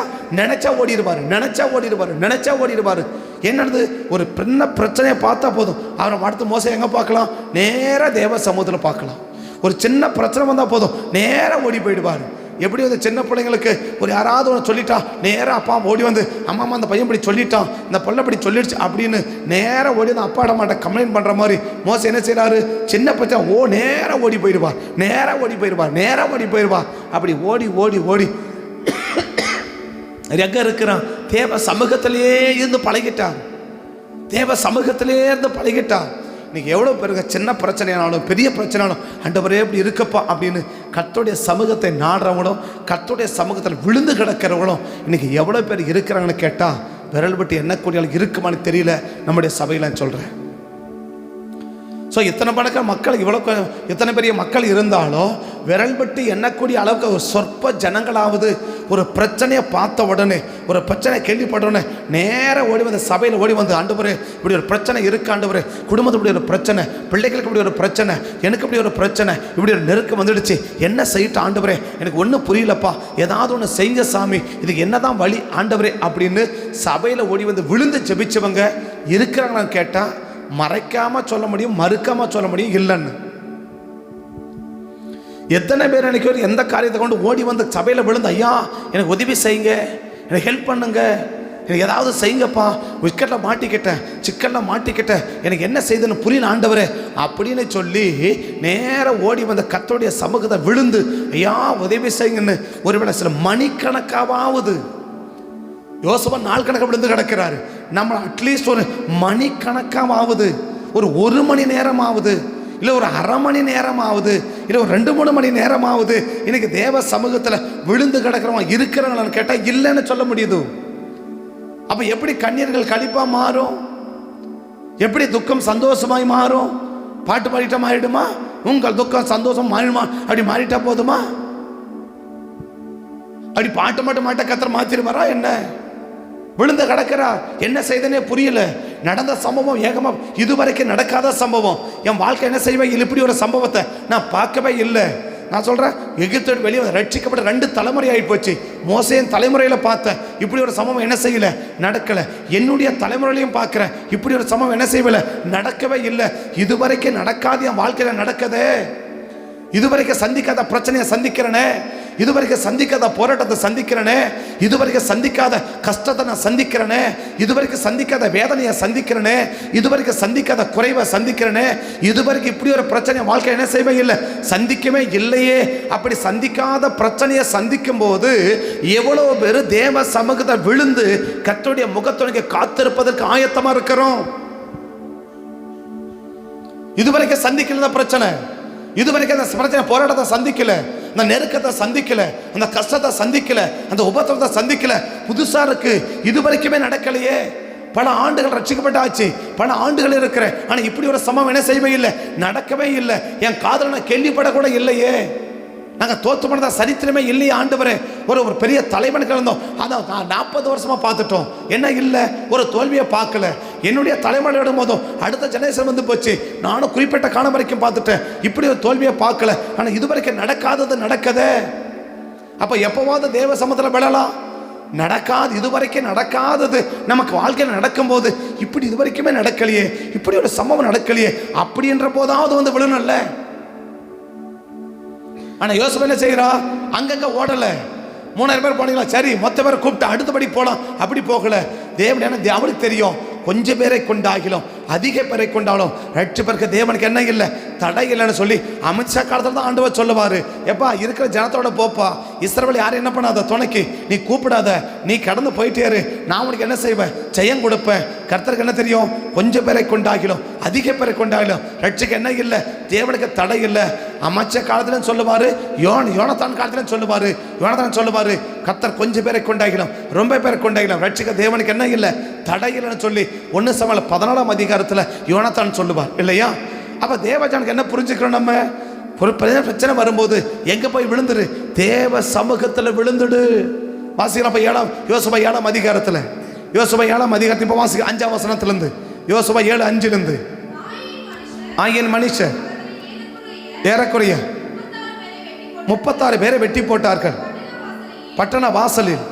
ஓடிடுவாரு. என்னது, ஒரு பெண்ண பிரச்சனையை பார்த்தா போதும், அவரை அடுத்து மோசம் எங்க பார்க்கலாம், நேராக தேவ சமூகத்தில் பார்க்கலாம். ஒரு சின்ன பிரச்சனை வந்தால் போதும் நேராக ஓடி போயிடுவார். எப்படி வந்து சின்ன பிள்ளைங்களுக்கு ஒரு யாராவது ஒன்று சொல்லிட்டா நேராக அப்பா ஓடி வந்து, அம்மா அந்த பையன் இப்படி சொல்லிட்டான், இந்த பொண்ணை இப்படி சொல்லிடுச்சு அப்படின்னு நேராக ஓடி வந்து அப்பா அம்மாட்ட கம்ப்ளைண்ட் பண்ணுற மாதிரி மோசம் என்ன செய்கிறாரு, சின்ன பிரச்சனை நேராக ஓடி போயிடுவார். அப்படி ஓடி எங்க இருக்கிறான், தேவ சமூகத்திலேயே இருந்து பழகிட்டான். இன்னைக்கு எவ்வளோ பேருங்க சின்ன பிரச்சனையானாலும் பெரிய பிரச்சனையாலும் ஆண்டவரே எப்படி இருக்கப்பா அப்படின்னு கர்த்தருடைய சமூகத்தை நாடுறவங்களும் கர்த்தருடைய சமூகத்தில் விழுந்து கிடக்கிறவங்களும் இன்னைக்கு எவ்வளோ பேர் இருக்கிறாங்கன்னு கேட்டால் விரல் விட்டு எண்ணக்கூடிய இருக்குமான்னு தெரியல நம்முடைய சபையில் சொல்கிறேன். ஸோ இத்தனை பணக்க மக்கள் இத்தனை பெரிய மக்கள் இருந்தாலும் விரல் விட்டு எண்ணக்கூடிய அளவுக்கு ஒரு சொற்ப ஜனங்களாவது ஒரு பிரச்சனையை பார்த்த உடனே, ஒரு பிரச்சனை கேள்விப்பட்ட உடனே நேராக ஓடி வந்து சபையில் ஓடி வந்து, ஆண்டவரே இப்படி ஒரு பிரச்சனை இருக்கு, ஆண்டவரே குடும்பத்துக்கு இப்படி ஒரு பிரச்சனை, பிள்ளைகளுக்கு இப்படி ஒரு பிரச்சனை, எனக்கு இப்படி ஒரு பிரச்சனை, இப்படி ஒரு நெருக்கம் வந்துடுச்சு, என்ன செய்யிட்டு ஆண்டவரே, எனக்கு ஒன்றும் புரியலப்பா, ஏதாவது ஒன்று செய்ய சாமி, இதுக்கு என்னதான் வழி ஆண்டவரே அப்படின்னு சபையில் ஓடி வந்து விழுந்து ஜெபிச்சவங்க இருக்கிறாங்களான்னு கேட்டால் மறைக்காம சொல்ல முடியும், மறுக்காம சொல்ல முடியும் இல்லைன்னு. எத்தனை பேர் அன்னைக்கு எந்த காரியத்தை கொண்டு ஓடி வந்து சபையில் விழுந்து, ஐயா எனக்கு உதவி செய்யுங்க, எனக்கு ஹெல்ப் பண்ணுங்க, எனக்கு ஏதாவது செய்யுங்கப்பா, சிக்கலில் மாட்டிக்கிட்டேன், எனக்கு என்ன செய்யுதுன்னு புரியல ஆண்டவரே அப்படின்னு சொல்லி நேராக ஓடி வந்த கர்த்தருடைய சமூகத்தை விழுந்து ஐயா உதவி செய்யுங்கன்னு ஒருவேளை சில மணிக்கணக்காவது, யோசுவா நாள் கணக்காக விழுந்து கிடக்கிறாரு, நம்ம அட்லீஸ்ட் ஒரு மணிக்கணக்காவது, ஒரு மணி நேரமாவது, இல்லை ஒரு அரை மணி நேரமாவது, இல்லை ஒரு 2-3 மணி நேரமாவது இன்னைக்கு தேவ சமூகத்தில் விழுந்து கிடக்கிறவங்க இருக்கிறாங்களான்னு கேட்டால் இல்லைன்னு சொல்ல முடியுது. அப்போ எப்படி கண்ணீர்கள் கழிப்பாக மாறும், எப்படி துக்கம் சந்தோஷமாய் மாறும், பாட்டு பாடிட்டா மாறிடுமா? உங்கள் துக்கம் சந்தோஷம் மாறிடுமா? அப்படி மாறிட்டா போதுமா? அப்படி பாட்டு மட்டும் மாட்ட கத்தர் மாத்திருவாரா என்ன? விழுந்து கிடக்கிறா, என்ன செய்தனே புரியல. நடந்த சம்பவம் ஏகமா இதுவரைக்கும் நடக்காத சம்பவம். என் வாழ்க்கை என்ன செய்வேன், இப்படி ஒரு சம்பவத்தை நான் பார்க்கவே இல்லை. நான் சொல்றேன், எகிப்தோடு வெளியே ரட்சிக்கப்பட்ட 2 தலைமுறை ஆகி போச்சு. மோசேயின் தலைமுறையில பார்த்தேன், இப்படி ஒரு சம்பவம் என்ன செய்யல, நடக்கல. என்னுடைய தலைமுறையிலையும் பார்க்கிறேன், இப்படி ஒரு சம்பவம் என்ன செய்யல, நடக்கவே இல்லை. இதுவரைக்கும் நடக்காது என் வாழ்க்கையில நடக்குதே. இதுவரைக்கும் சந்திக்காத பிரச்சனையை சந்திக்கிறனே, இதுவரைக்கும் சந்திக்காத போராட்டத்தை சந்திக்கிறனே, இதுவரைக்கும் சந்திக்காத கஷ்டத்தை நான் சந்திக்கிறனே, இதுவரைக்கும் சந்திக்காத வேதனையை சந்திக்கிறனே, இதுவரைக்கும் சந்திக்காத குறைவை சந்திக்கிறனே, இதுவரைக்கும் இப்படி ஒரு பிரச்சனை வாழ்க்கை என்ன செய்வே இல்லை, சந்திக்கவே இல்லையே. அப்படி சந்திக்காத பிரச்சனையை சந்திக்கும் போது எவ்வளவு பேர் தேவ சமூகத்தை விழுந்து கர்த்தருடைய முகத்துணைக்கு காத்திருப்பதற்கு ஆயத்தமா இருக்கிறோம். இதுவரைக்கும் சந்திக்கல பிரச்சனை, இதுவரைக்கும் அந்த பிரச்சனை போராட்டத்தை சந்திக்கல, அந்த நெருக்கத்தை சந்திக்கல, அந்த கஷ்டத்தை சந்திக்கல, அந்த உபத்திரத்தை சந்திக்கல. புதுசா இருக்கு, இதுவரைக்குமே நடக்கலையே. பல ஆண்டுகள் ரட்சிக்கப்பட்டாச்சு, பல ஆண்டுகள் இருக்கிற, ஆனா இப்படி ஒரு சம்பவம் என்ன செய்யவே இல்லை, நடக்கவே இல்லை. என் காதல நான் கேள்விப்படக்கூட இல்லையே. நாங்கள் தோற்று போனதா சரித்திரமே இல்லையே ஆண்டவரே. ஒரு பெரிய தலைவனுக்கு இருந்தோம், அதான் 40 வருஷமா பார்த்துட்டோம், என்ன இல்லை, ஒரு தோல்வியை பார்க்கல. என்னுடைய தலைமுறை விடும் போதும் அடுத்த ஜெனரேஷன் வந்து போச்சு, நானும் குறிப்பிட்ட காலம் வரைக்கும் பார்த்துட்டேன், இப்படி ஒரு தோல்வியை பார்க்கல. ஆனால் இதுவரைக்கும் நடக்காதது நடக்குதே. அப்போ எப்போவாவது தேவ சமூகத்தில் விழலாம், நடக்காது. இதுவரைக்கும் நடக்காதது நமக்கு வாழ்க்கையில் நடக்கும்போது இப்படி இதுவரைக்குமே நடக்கலையே, இப்படி ஒரு சம்பவம் நடக்கலையே, அப்படின்ற போதாவது வந்து விழணும்ல. ஆனா யோசனை என்ன செய்யறா, அங்கங்க ஓடல. 3000 பேர் போனீங்களா, சரி மொத்த பேரை கூப்பிட்டு அடுத்தபடி போலாம், அப்படி போகல. தேவன் அவனுக்கு தெரியும், கொஞ்சம் பேரை கொண்டாகிலும் அதிக பேரை கொண்டாலும் ரட்சிப்பதற்கு தேவனுக்கு என்ன இல்லை, தடை இல்லைன்னு சொல்லி அமித்ஷா காலத்தில் தான் ஆண்டவர் சொல்லுவார், எப்பா இருக்கிற ஜனத்தோட போப்பா, இஸ்ரவேல் யாரும் என்ன பண்ணாத துணைக்கு நீ கூப்பிடாத, நீ கடந்து போயிட்டே இரு, நான் உனக்கு என்ன செய்வேன், ஜெயம் கொடுப்பேன். கர்த்தருக்கு என்ன தெரியும், கொஞ்சம் பேரை கொண்டாகிலும் அதிக பேரை கொண்டாகிலும் ரட்சிக்க என்ன இல்லை, தேவனுக்கு தடை இல்லை. அமைச்ச காலத்திலும் சொல்லுவார், யோனத்தான் காலத்திலும் சொல்லுவார், யோனத்தான் சொல்லுவார், கர்த்தர் கொஞ்சம் பேரை கொண்டாகிலும் ரொம்ப பேரை கொண்டாகிலும் ரட்சிக்க தேவனுக்கு என்ன இல்லை, தடை இல்லைன்னு சொல்லி 1 சாமுவேல் 14ஆம் அதிகாரத்தில் யோனத்தான் சொல்லுவார் இல்லையா. அப்ப தேவஜனுக்கு என்ன புரிஞ்சுக்கிறோம், நம்ம ஒரு பிரச்சனை வரும்போது எங்க போய் விழுந்துரு, தேவ சமூகத்தில் விழுந்துடு. வாசிக்கலாம் யோசுவா 7ஆம் அதிகாரத்தில், யோசுவா 7ஆம் அதிகாரத்தில் இப்போ வாசிக்க 5ஆம் வசனத்திலிருந்து, யோசுவா 7:5 ஆகியன் மனுஷன் ஏறக்குறைய 36 பேரை வெட்டி போட்டார்கள். பட்டண வாசலில்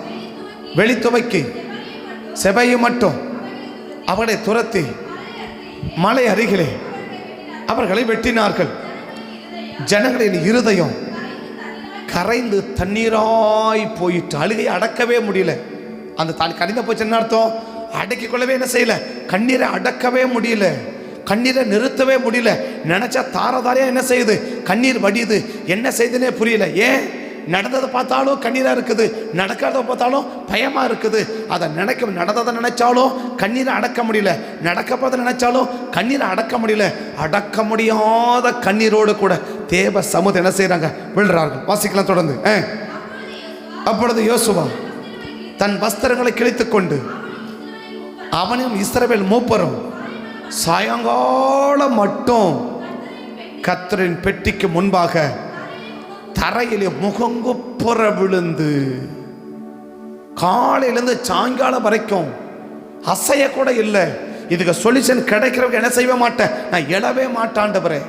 வெளி துவைக்கி செபையும் மட்டும் அவர்களை துரத்தி மலை அருகிலே அவர்களை வெட்டினார்கள். ஜனங்களின் இருதயம் கரைந்து தண்ணீராய் போயிட்டு, அழுகையை அடக்கவே முடியல. அந்த கனிந்த போச்சு என்ன அர்த்தம், அடக்கிக் கொள்ளவே என்ன செய்யல, கண்ணீரை அடக்கவே முடியல, கண்ணீரை நிறுத்தவே முடியல. நினைச்சா தாரதாரியா என்ன செய்யுது, கண்ணீர் வடியுது, என்ன செய்யுதுன்னே புரியல. ஏன், நடந்ததை பார்த்தாலும் கண்ணீரா இருக்குது, நடக்கிறத பார்த்தாலும் பயமா இருக்குது. அதை நடந்ததை நினைச்சாலும் கண்ணீரை அடக்க முடியல, நடக்க போறதை நினைச்சாலும் கண்ணீரை அடக்க முடியல. அடக்க முடியாத கண்ணீரோடு கூட தேவ சமூகம் என்ன செய்யறாங்க, விழுறார்கள். வாசிக்கலாம் தொடர்ந்து. அப்பொழுது யோசுவா தன் வஸ்திரங்களை கிழித்துக் கொண்டு அவனும் இஸ்ரவேல் மூப்பரும் சாயங்காலம் மட்டும் கர்த்தரின் பெட்டிக்கு முன்பாக தரையிலே முகங்குப்புற விழுந்து காலையிலிருந்து சாயங்காலம் வரைக்கும் அசைய கூட இல்லை. இதுக்கு சொல்யூஷன் கிடைக்கிறவங்க என்ன செய்ய மாட்டேன், நான் எழவே மாட்டாண்டவரே.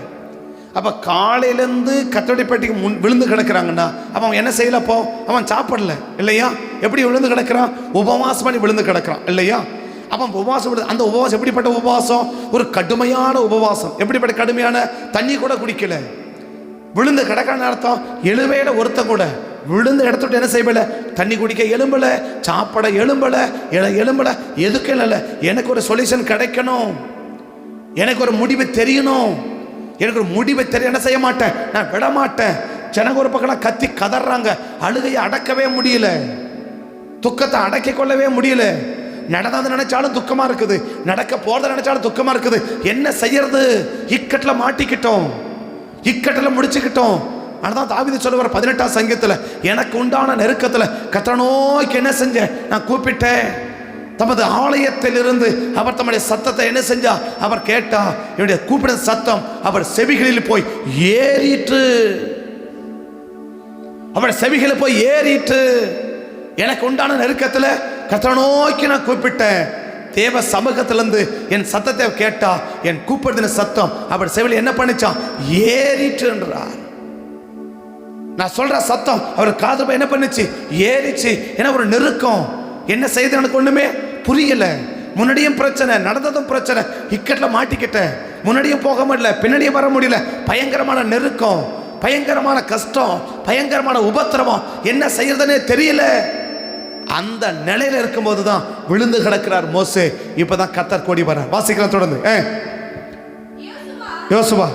அப்போ காலையிலேருந்து கர்த்தருடைய பெட்டிக்கு விழுந்து கிடக்கிறாங்கன்னா அப்போ அவன் என்ன செய்யலப்போ, அவன் சாப்பிடல இல்லையா, எப்படி விழுந்து கிடக்கிறான், உபவாசம் பண்ணி விழுந்து கிடக்கிறான் இல்லையா. அப்போ உபவாசம், அந்த உபவாசம் எப்படிப்பட்ட உபவாசம், ஒரு கடுமையான உபவாசம். எப்படிப்பட்ட கடுமையான, தண்ணி கூட குடிக்கல, விழுந்து கிடக்கான அர்த்தம். எழுவையில ஒருத்த கூட விழுந்து இடத்துட்டு என்ன செய்யல, தண்ணி குடிக்க எலும்பல, சாப்பிட எலும்பல, எதுக்கு இல்லை. எனக்கு ஒரு சொல்யூஷன் கிடைக்கணும், எனக்கு ஒரு முடிவு தெரியணும், எனக்கு ஒரு முடிவை தெரிய என்ன செய்ய மாட்டேன், நான் விட மாட்டேன். ஜனங்க ஒரு பக்கம் கத்தி கதறாங்க, அழுகையை அடக்கவே முடியல, துக்கத்தை அடக்கிக் கொள்ளவே முடியல. நடந்தது நினைச்சாலும் துக்கமா இருக்குது, நடக்க போறத நினைச்சாலும் துக்கமா இருக்குது. என்ன செய்யறது, இக்கட்டில் மாட்டிக்கிட்டோம், இக்கட்டில் முடிச்சுக்கிட்டோம். ஆனால் தாவீது சொல்லுவார் 18ஆம் சங்கீதத்தில், எனக்கு உண்டான நெருக்கத்தில் கர்த்தரை நோக்கி என்ன செஞ்சேன், நான் கூப்பிட்டேன், தமது ஆலயத்திலிருந்து அவர் தம்முடைய சத்தத்தை என்ன செஞ்சா? அவர் கேட்டா. என்னுடைய கூப்பிட சத்தம் அவர் செவிகளில் போய் ஏறிட்டு, அவர் செவிகளில் போய் ஏறிட்டு. எனக்கு உண்டான நெருக்கத்தில் கர்த்தரை நோக்கி நான் கூப்பிட்டேன். தேவ சமூகத்திலிருந்து என் சத்தத்தை கேட்டா. என் கூப்பிடுதின சத்தம் அவர் செவியில் என்ன பண்ணிச்சான்? ஏறிட்டு என்றார். நான் சொல்ற சத்தம் அவர் காதுல என்ன பண்ணுச்சு? ஏறிச்சு. ஏன்னா ஒரு நெருக்கம். என்ன செய்து எனக்கு ஒண்ணுமே புரியல. முன்னாடியும் பிரச்சனை, நடந்ததும் பிரச்சனை, இக்கட்டில் மாட்டிக்கிட்டேன். முன்னாடியும் போக முடியல, பின்னாடியும் வர முடியல. பயங்கரமான நெருக்கம், பயங்கரமான கஷ்டம், பயங்கரமான உபத்திரவம். என்ன செய்யறதுன்னே தெரியல. அந்த நிலையில இருக்கும்போது தான் விழுந்து கிடக்கிறார் மோசே. இப்பதான் கர்த்தர் கூடி வர. வாசிக்கிறேன் தொடர்ந்து. யோசுவா,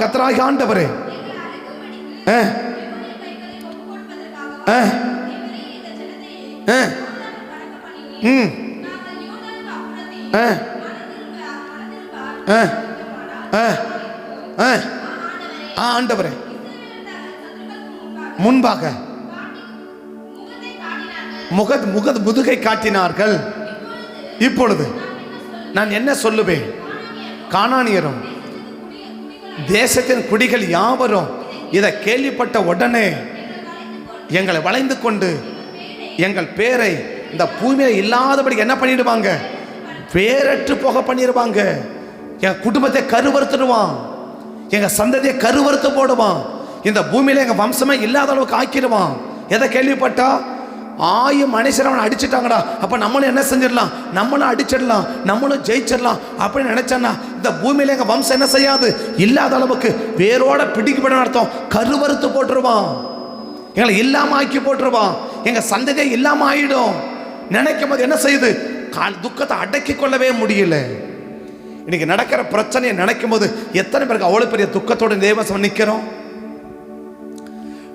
கர்த்தராகிய ஆண்டவரே, ஆண்டவரே முன்பாக முதுகை காட்டினார்கள். இப்பொழுது நான் என்ன சொல்லுவேன்? கானானியரும் தேசத்தின் குடிகள் யாவரும் இதை கேள்விப்பட்ட உடனே எங்களை வளைந்து கொண்டு எங்கள் பேரை இந்த பூமியில இல்லாதபடி என்ன பண்ணிடுவாங்க? வேறற்று போக பண்ணிடுவாங்க. என் குடும்பத்தை கருவறுத்துடுவான், எங்க சந்ததியை கருவறுத்து போடுவான், இந்த பூமியில எங்க வம்சமே இல்லாத அளவுக்கு ஆக்கிடுவான். எதை கேள்விப்பட்டா? 1000 மனுஷரை அவனை அடிச்சுட்டாங்கடா, அப்ப நம்மளும் என்ன செஞ்சிடலாம்? நம்மளும் அடிச்சிடலாம், நம்மளும் ஜெயிச்சிடலாம் அப்படின்னு நினைச்சானா இந்த பூமியில எங்க வம்சம் என்ன செய்யாது? இல்லாத அளவுக்கு வேரோட பிடிக்கப்பட அர்த்தம். கருவறுத்து போட்டுருவான், எங்களை இல்லாம ஆக்கி போட்டுருவான், எங்க சந்ததியை இல்லாம ஆயிடும். நினைக்கும் போது என்ன செய்யுது? துக்கத்தை அடக்கி கொள்ளவே முடியல. இன்னைக்கு நடக்கிற பிரச்சனையை நினைக்கும் போது எத்தனை பேருக்கு அவ்வளவு பெரிய துக்கத்தோட தேவசம் நிக்கிறோம்?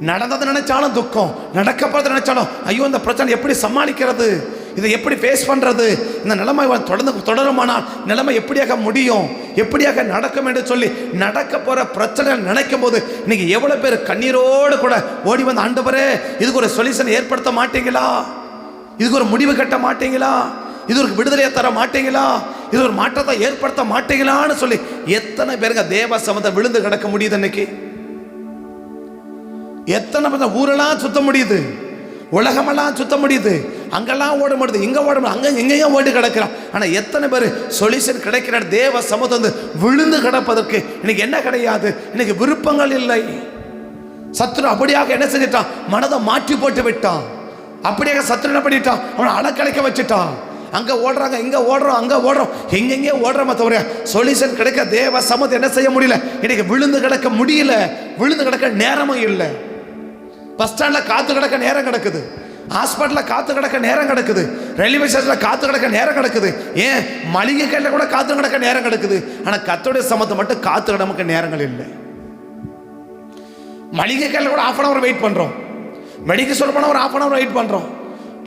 நடந்தது நினைச்சாலும் துக்கம், நடக்க போறது நினைச்சாலும் ஐயோ இந்த பிரச்சனை எப்படி சமாளிக்கிறது, இதை எப்படி ஃபேஸ் பண்றது, இந்த நிலைமை தொடருமானால் நிலைமை எப்படியாக முடியும், எப்படியாக நடக்கும் என்று சொல்லி நடக்க போற பிரச்சனை நினைக்கும் போது இன்னைக்கு எவ்வளவு பேர் கண்ணீரோடு கூட ஓடி வந்து ஆண்டவரே இதுக்கு ஒரு சொல்யூஷன் ஏற்படுத்த மாட்டீங்களா, இதுக்கு ஒரு முடிவு கட்ட மாட்டீங்களா, இது ஒரு விடுதலையை தர மாட்டீங்களா, இது ஒரு மாற்றத்தை ஏற்படுத்த மாட்டீங்களான்னு சொல்லி எத்தனை பேருங்க தேவ சமத்தை விழுந்து கிடக்க முடியுது? இன்னைக்கு எத்தனை பேர் ஊரெல்லாம் சுத்த முடியுது, உலகமெல்லாம் சுத்த முடியுது, அங்கெல்லாம் ஓட முடியுது, இங்க ஓட முடியும், அங்க எங்கேயும் ஓடி கிடக்கிறான். ஆனா எத்தனை பேர் சொல்யூஷன் கிடைக்கிற தேவ சமூகத்தை வந்து விழுந்து கிடப்பதற்கு இன்னைக்கு என்ன கிடையாது? இன்னைக்கு விருப்பங்கள் இல்லை. சத்துரு அப்படியாக என்ன செஞ்சிட்டான்? மனதை மாற்றி போட்டு விட்டான். அப்படியாக சத்துரு என்ன பண்ணிட்டான்? அவனை அலக்கழிக்க வச்சுட்டான். அங்க ஓடுறாங்க, இங்க ஓடுறோம், அங்க ஓடுறோம், எங்கெங்கே ஓடுறோம், தவிர சொல்யூஷன் கிடைக்க தேவ சமூகத்தை என்ன செய்ய முடியல. இன்னைக்கு விழுந்து கிடக்க முடியல, விழுந்து கிடக்க நேரமும் இல்லை. பஸ் ஸ்டாண்ட்ல காத்து கிடக்க நேரம் கிடக்குது, ஹாஸ்பிட்டல்ல காத்து கிடக்க நேரம் கிடக்குது, ரயில்வே ஸ்டேஷன்ல காத்து கிடக்க நேரம் கிடக்குது, ஏன் மளிகை கடையில கூட காத்து கிடக்க நேரம் கிடக்குது. ஆனா கர்த்தருடைய சமூகத்தை மட்டும் காத்து கிடக்க நேரங்கள் இல்லை. மளிகை கடையில கூட 1/2 hour வெயிட் பண்றோம், மெடிக்கல் ஸ்டோர் போனா ஒரு 1/2 hour வெயிட் பண்றோம்,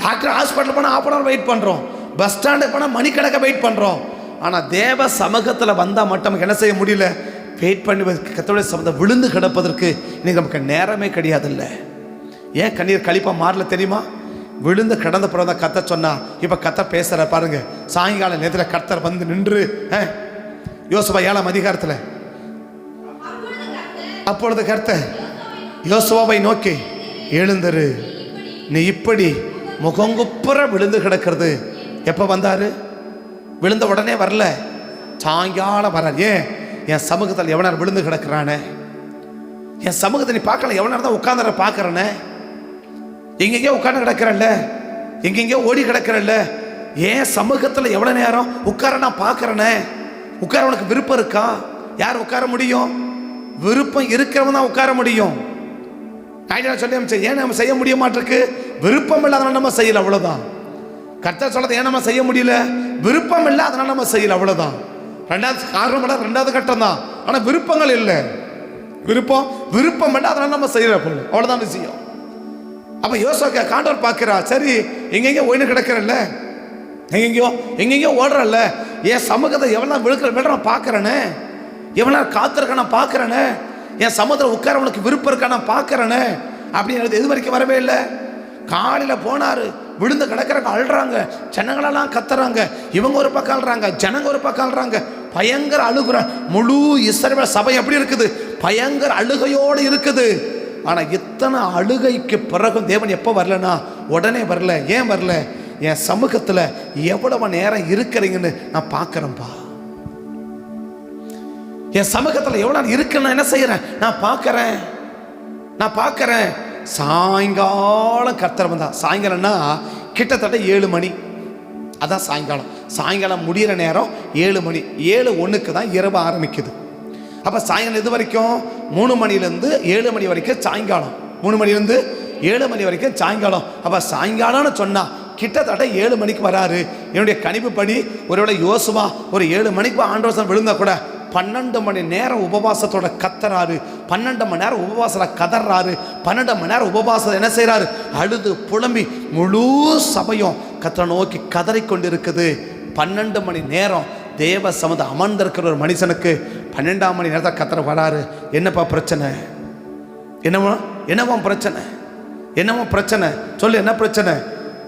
டாக்டர் ஹாஸ்பிட்டல் போனா 1/2 hour வெயிட் பண்றோம், பஸ் ஸ்டாண்டுக்கு போனா மணிக்கணக்க வெயிட் பண்றோம். ஆனா தேவ சமூகத்துல வந்தா மட்டும் என்ன செய்ய முடியல? வெயிட் பண்ணி கர்த்தருடைய சமூகத்தை விழுந்து கிடப்பதற்கு இன்னைக்கு நமக்கு நேரமே கிடையாது. இல்லை ஏன் கண்ணீர் கழிப்பா மாறல தெரியுமா? விழுந்து கிடந்த பிறகு கர்த்தர் சொன்னா. இப்ப கர்த்தர் பேசுற பாருங்க. சாயங்கால நேரத்தில் கர்த்தர் வந்து நின்று யோசுவா 7ஆம் அதிகாரத்தில் அப்பொழுது கர்த்தர் யோசுவாவை நோக்கி, எழுந்திரு, நீ இப்படி முகங்குப்புற விழுந்து கிடக்கிறது. எப்ப வந்தாரு? விழுந்த உடனே வரல, சாயங்காலம் வர்றார். ஏன்? என் சமூகத்தில் எவனார் விழுந்து கிடக்கிறானே, என் சமூகத்தை நீ பார்க்கல, எவனார் தான் உட்கார்ந்து பார்க்கறனே, எங்கெங்கயோ உட்கார்ந்து கிடக்கிறல்ல, எங்கெங்கயோ ஓடி கிடக்கிறல்ல, ஏன் சமூகத்தில் எவ்வளவு நேரம் உட்கார நான் பார்க்கறனே. உட்கார உனக்கு விருப்பம் இருக்கா? யார் உட்கார முடியும்? விருப்பம் இருக்கிறவன் தான் உட்கார முடியும். சொல்லி ஏன் நம்ம செய்ய முடிய மாட்டிருக்கு? விருப்பம் இல்லாதனால நம்ம செய்யல, அவ்வளவுதான். கர்த்தர் சொல்றது ஏன் நம்ம செய்ய முடியல? விருப்பம் இல்லை, அதனால நம்ம செய்யல, அவ்வளவுதான். ரெண்டாவது காரணம், ரெண்டாவது கட்டம் தான். ஆனா விருப்பங்கள் இல்லை. விருப்பம் இல்லை, அதனால நம்ம செய்யல, அவ்வளவுதான் விஷயம். அப்ப யோசுவா காண்டவர் பார்க்கிறா, சரி எங்கெங்கயோ ஒயின்னு கிடக்கிறல்ல, எங்கெங்கயோ ஓடுறல்ல, என் சமூகத்தை எவ்வளவு விழுற பார்க்கறனே, எவ்வளவு காத்திருக்க நான் பார்க்கறனே, என் சமுதிரம் உட்கார உனக்கு விருப்பம் இருக்கா நான் பார்க்கறனே அப்படின்னு இது வரைக்கும் வரவே இல்லை. காலையில் போனாரு, விழுந்து கிடக்கிறாங்க, அழுறாங்க, ஜனங்களெல்லாம் கத்துறாங்க. இவங்க ஒரு பக்கம் அழுறாங்க, ஜனங்க ஒரு பக்கம் அழுறாங்க. பயங்கர அழுகுற முழு இஸ்ரவேல் சபை எப்படி இருக்குது? பயங்கர அழுகையோடு இருக்குது. ஆனால் இத்தனை அழுகைக்கு பிறகும் தேவன் எப்போ வரலன்னா உடனே வரல. ஏன் வரல? என் சமூகத்தில் எவ்வளவு நேரம் இருக்கிறீங்கன்னு நான் பார்க்குறேன்ப்பா. என் சமூகத்தில் எவ்வளோ இருக்குன்னு என்ன செய்கிறேன்? நான் பார்க்குறேன். சாயங்காலம் கர்த்தர் வந்தா, சாயங்காலம்னா கிட்டத்தட்ட 7 மணி, அதான் சாயங்காலம் முடிகிற நேரம் 7 மணி. 7:01 தான் இரவு ஆரம்பிக்குது. அப்போ சாயங்காலம் இது வரைக்கும் 3 மணிலேருந்து 7 மணி வரைக்கும் சாயங்காலம், 3 மணிலேருந்து 7 மணி வரைக்கும் சாயங்காலம். அப்போ சாயங்காலம்னு சொன்னால் கிட்டத்தட்ட 7 மணிக்கு வராரு. என்னுடைய கணிப்புப்படி ஒருவேளை யோசுவா ஒரு 7 மணிக்கு ஆண்டவசம் விழுந்தா கூட 12 மணி நேரம் உபவாசத்தோட கத்துறாரு, 12 மணி நேரம் உபவாசத்தில் கதறாரு, 12 மணி நேரம் உபவாசத்தை என்ன செய்கிறாரு? அழுது புலம்பி முழு சபையும் கத்தரை நோக்கி கதறிக்கொண்டு இருக்குது. 12 மணி நேரம் தேவ சமூகத்தை அமர்ந்திருக்கிற ஒரு மனுஷனுக்கு 12ஆம் மணி நேரத்தில் கத்தரை வராரு. என்னப்பா பிரச்சனை? என்னவோ பிரச்சனை சொல்லு, என்ன பிரச்சனை?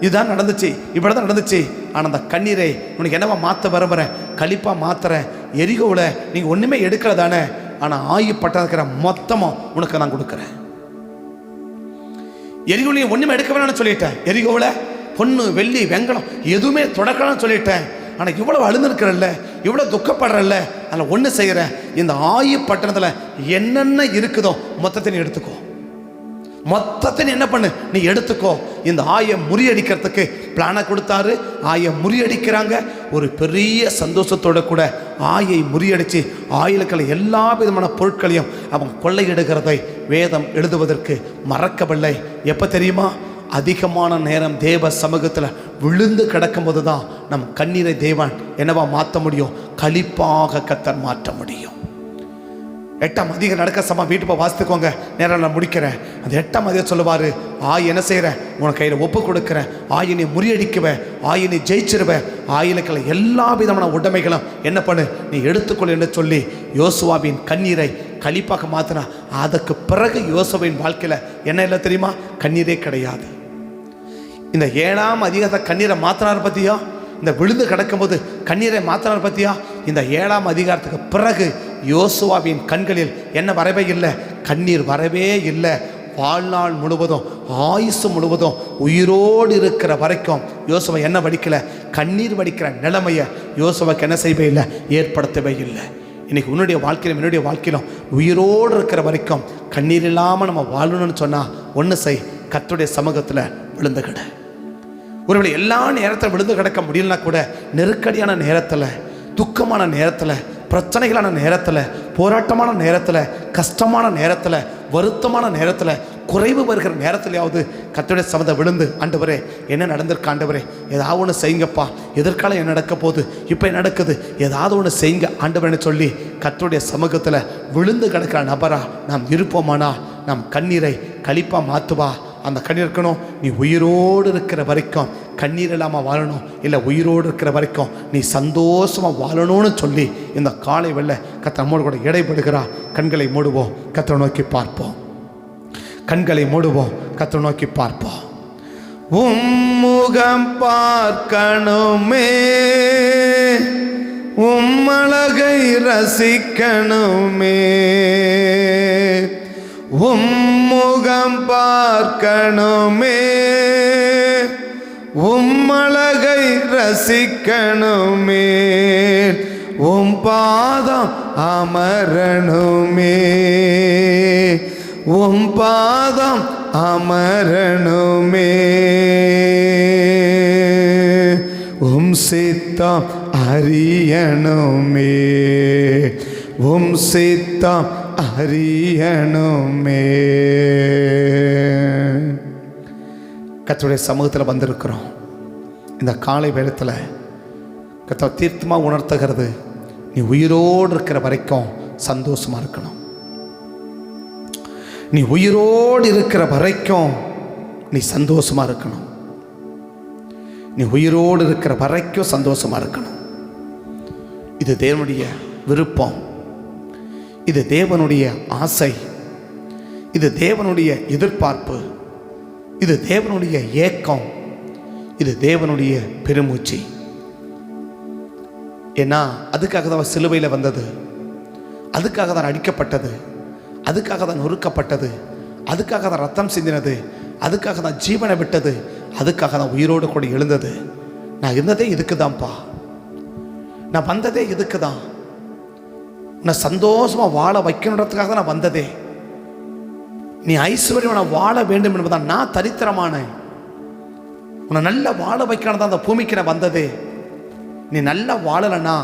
இதுதான் நடந்துச்சு, இப்படி தான் நடந்துச்சு. ஆனால் அந்த கண்ணீரை உனக்கு என்னவா மாற்ற விரும்புகிறேன், கழிப்பாக மாற்றுறேன். எரிகோவில் நீங்கள் ஒன்றுமே எடுக்கல தானே, ஆனால் ஆயுப்பட்ட இருக்கிற மொத்தமாக உனக்கு நான் கொடுக்குறேன். எரிகோவில் நீ ஒன்றுமே எடுக்க வேணாம்னு சொல்லிட்டேன். எரிகோவில் பொண்ணு வெள்ளி வெங்கலம் எதுவுமே தொடக்கலாம்னு சொல்லிட்டேன். ஆனால் இவ்வளோ அழுந்துருக்கிறல்ல, இவ்வளோ துக்கப்படுறல்ல, அதில் ஒன்று செய்கிறேன். இந்த ஆயுப்பட்டணத்தில் என்னென்ன இருக்குதோ மொத்தத்தை நீ எடுத்துக்கோ. மொத்தத்தை என்ன பண்ணு, நீ எடுத்துக்கோ. இந்த ஆயை முறியடிக்கிறதுக்கு பிளானை கொடுத்தாரு. ஆயை முறியடிக்கிறாங்க. ஒரு பெரிய சந்தோஷத்தோட கூட ஆயை முறியடித்து ஆயுளுக்களை எல்லா விதமான பொருட்களையும் அவன் கொள்ளையிடுகிறதை வேதம் எழுதுவதற்கு மறக்கவில்லை. எப்போ தெரியுமா? அதிகமான நேரம் தேவ சமூகத்தில் விழுந்து கிடக்கும்போது தான் நம் கண்ணீரை தேவன் என்னவா மாற்ற முடியும்? களிப்பாக கர்த்தர் மாற்ற முடியும். 8ஆம் அதிகாரம் நடக்க சமா வீட்டு போய் வாசித்துக்கோங்க. நேரம் நான் முடிக்கிறேன். அந்த 8ஆம் அதிகாரம் சொல்லுவார், ஆய் என்ன செய்கிறேன்? உனக்கு கையில் ஒப்பு கொடுக்குறேன். ஆயினை முறியடிக்குவேன், ஆயினை ஜெயிச்சிருவேன். ஆயிலுக்களை எல்லா விதமான உடைமைகளும் என்ன பண்ணு, நீ எடுத்துக்கொள் என்று சொல்லி யோசுவாவின் கண்ணீரை களிப்பாக மாற்றினா. அதுக்கு பிறகு யோசுவாவின் வாழ்க்கையில் என்ன இல்லை தெரியுமா? கண்ணீரே கிடையாது. இந்த 7ஆம் அதிகாரத்தை கண்ணீரை மாற்றினார் பற்றியா? இந்த விழுந்து கிடக்கும்போது கண்ணீரை மாற்றினார் பற்றியா? இந்த 7ஆம் அதிகாரத்துக்கு பிறகு யோசுவாவின் கண்களில் என்ன வரவே இல்லை? கண்ணீர் வரவே இல்லை. வாழ்நாள் முழுவதும், ஆயுசு முழுவதும், உயிரோடு இருக்கிற வரைக்கும் யோசுவா என்ன வடிக்கலை? கண்ணீர் வடிக்கிற நிலைமையை யோசுவாக்கு என்ன செய்யவே இல்லை, ஏற்படுத்தவே இல்லை. இன்றைக்கி உன்னுடைய வாழ்க்கையிலும் என்னுடைய வாழ்க்கையிலும் உயிரோடு இருக்கிற வரைக்கும் கண்ணீர் இல்லாமல் நம்ம வாழணும்னு சொன்னால் ஒன்று செய், கர்த்தருடைய சமூகத்தில் விழுந்து கிட. ஒருவேளை எல்லா நேரத்தில் விழுந்து கிடக்க முடியலனா கூட நெருக்கடியான நேரத்தில், துக்கமான நேரத்தில், பிரச்சனைகளான நேரத்தில், போராட்டமான நேரத்தில், கஷ்டமான நேரத்தில், வருத்தமான நேரத்தில், குறைவு வருகிற நேரத்திலேயாவது கர்த்தருடைய சமூகத்தை விழுந்து, ஆண்டவரே என்ன நடந்திருக்கு, ஆண்டவரே ஏதாவது ஒன்று செய்யுங்கப்பா, எதிர்காலம் என்ன நடக்க போகுது, இப்போ என்ன நடக்குது, ஏதாவது ஒன்று செய்யுங்க ஆண்டவரேன்னு சொல்லி கர்த்தருடைய சமூகத்தில் விழுந்து கிடக்கிற நபரா நாம் இருப்போமானா நாம் கண்ணீரை களிப்பாக மாற்றுவா. அந்த கண்ணீர் இருக்கணும். நீ உயிரோடு இருக்கிற வரைக்கும் கண்ணீர் இல்லாமல் வாழணும், இல்லை உயிரோடு இருக்கிற வரைக்கும் நீ சந்தோஷமாக வாழணும்னு சொல்லி இந்த காலை வெள்ளை கர்த்தர் நம்மோடு கூட இடைப்படுகிறா. கண்களை மூடுவோம், கர்த்தரை நோக்கி பார்ப்போம். கண்களை மூடுவோம், கர்த்தரை நோக்கி பார்ப்போம். உம்முகம் பார்க்கணுமே, உம்மழகை ரசிக்கணுமே, உம்முகம் பார்க்கணுமே, உம்மழகை ரசிக்கணுமே, உம் பாதம் அமரணுமே, உம் பாதம் அமரணுமே, உம் சித்தம் அறியணுமே, உம் சித்தம் அறியணுமே. கர்த்தருடைய சமூகத்தில் வந்திருக்கிறோம். இந்த காலை வேளத்தில் கர்த்தர் தீர்த்தமாக உணர்த்துகிறது, நீ உயிரோடு இருக்கிற வரைக்கும் சந்தோஷமாக இருக்கணும். நீ உயிரோடு இருக்கிற வரைக்கும் நீ சந்தோஷமாக இருக்கணும். நீ உயிரோடு இருக்கிற வரைக்கும் சந்தோஷமாக இருக்கணும். இது தேவனுடைய விருப்பம், இது தேவனுடைய ஆசை, இது தேவனுடைய எதிர்பார்ப்பு, இது தேவனுடைய ஏக்கம், இது தேவனுடைய பெருமூச்சு. ஏன்னா அதுக்காக தான் சிலுவையில் வந்தது, அதுக்காக தான் அடிக்கப்பட்டது, அதுக்காக தான் நொறுக்கப்பட்டது, அதுக்காக தான் ரத்தம் சிந்தினது, அதுக்காக தான் ஜீவனை விட்டது, அதுக்காக தான் உயிரோடு கூட எழுந்தது. நான் இருந்ததே இதுக்கு தான்ப்பா, நான் வந்ததே இதுக்கு தான். நான் சந்தோஷமாக வாழ வைக்கணுன்றதுக்காக தான் நான் வந்ததே. நீ ஐஸ்வர்யம் நான் வாழ வேண்டும் என்பதான். நான் தரித்திரமானேன், உன்னை நல்லா வாழ வைக்கணும் தான் அந்த பூமிக்கு நான் வந்ததே. நீ நல்லா வாழலைன்னா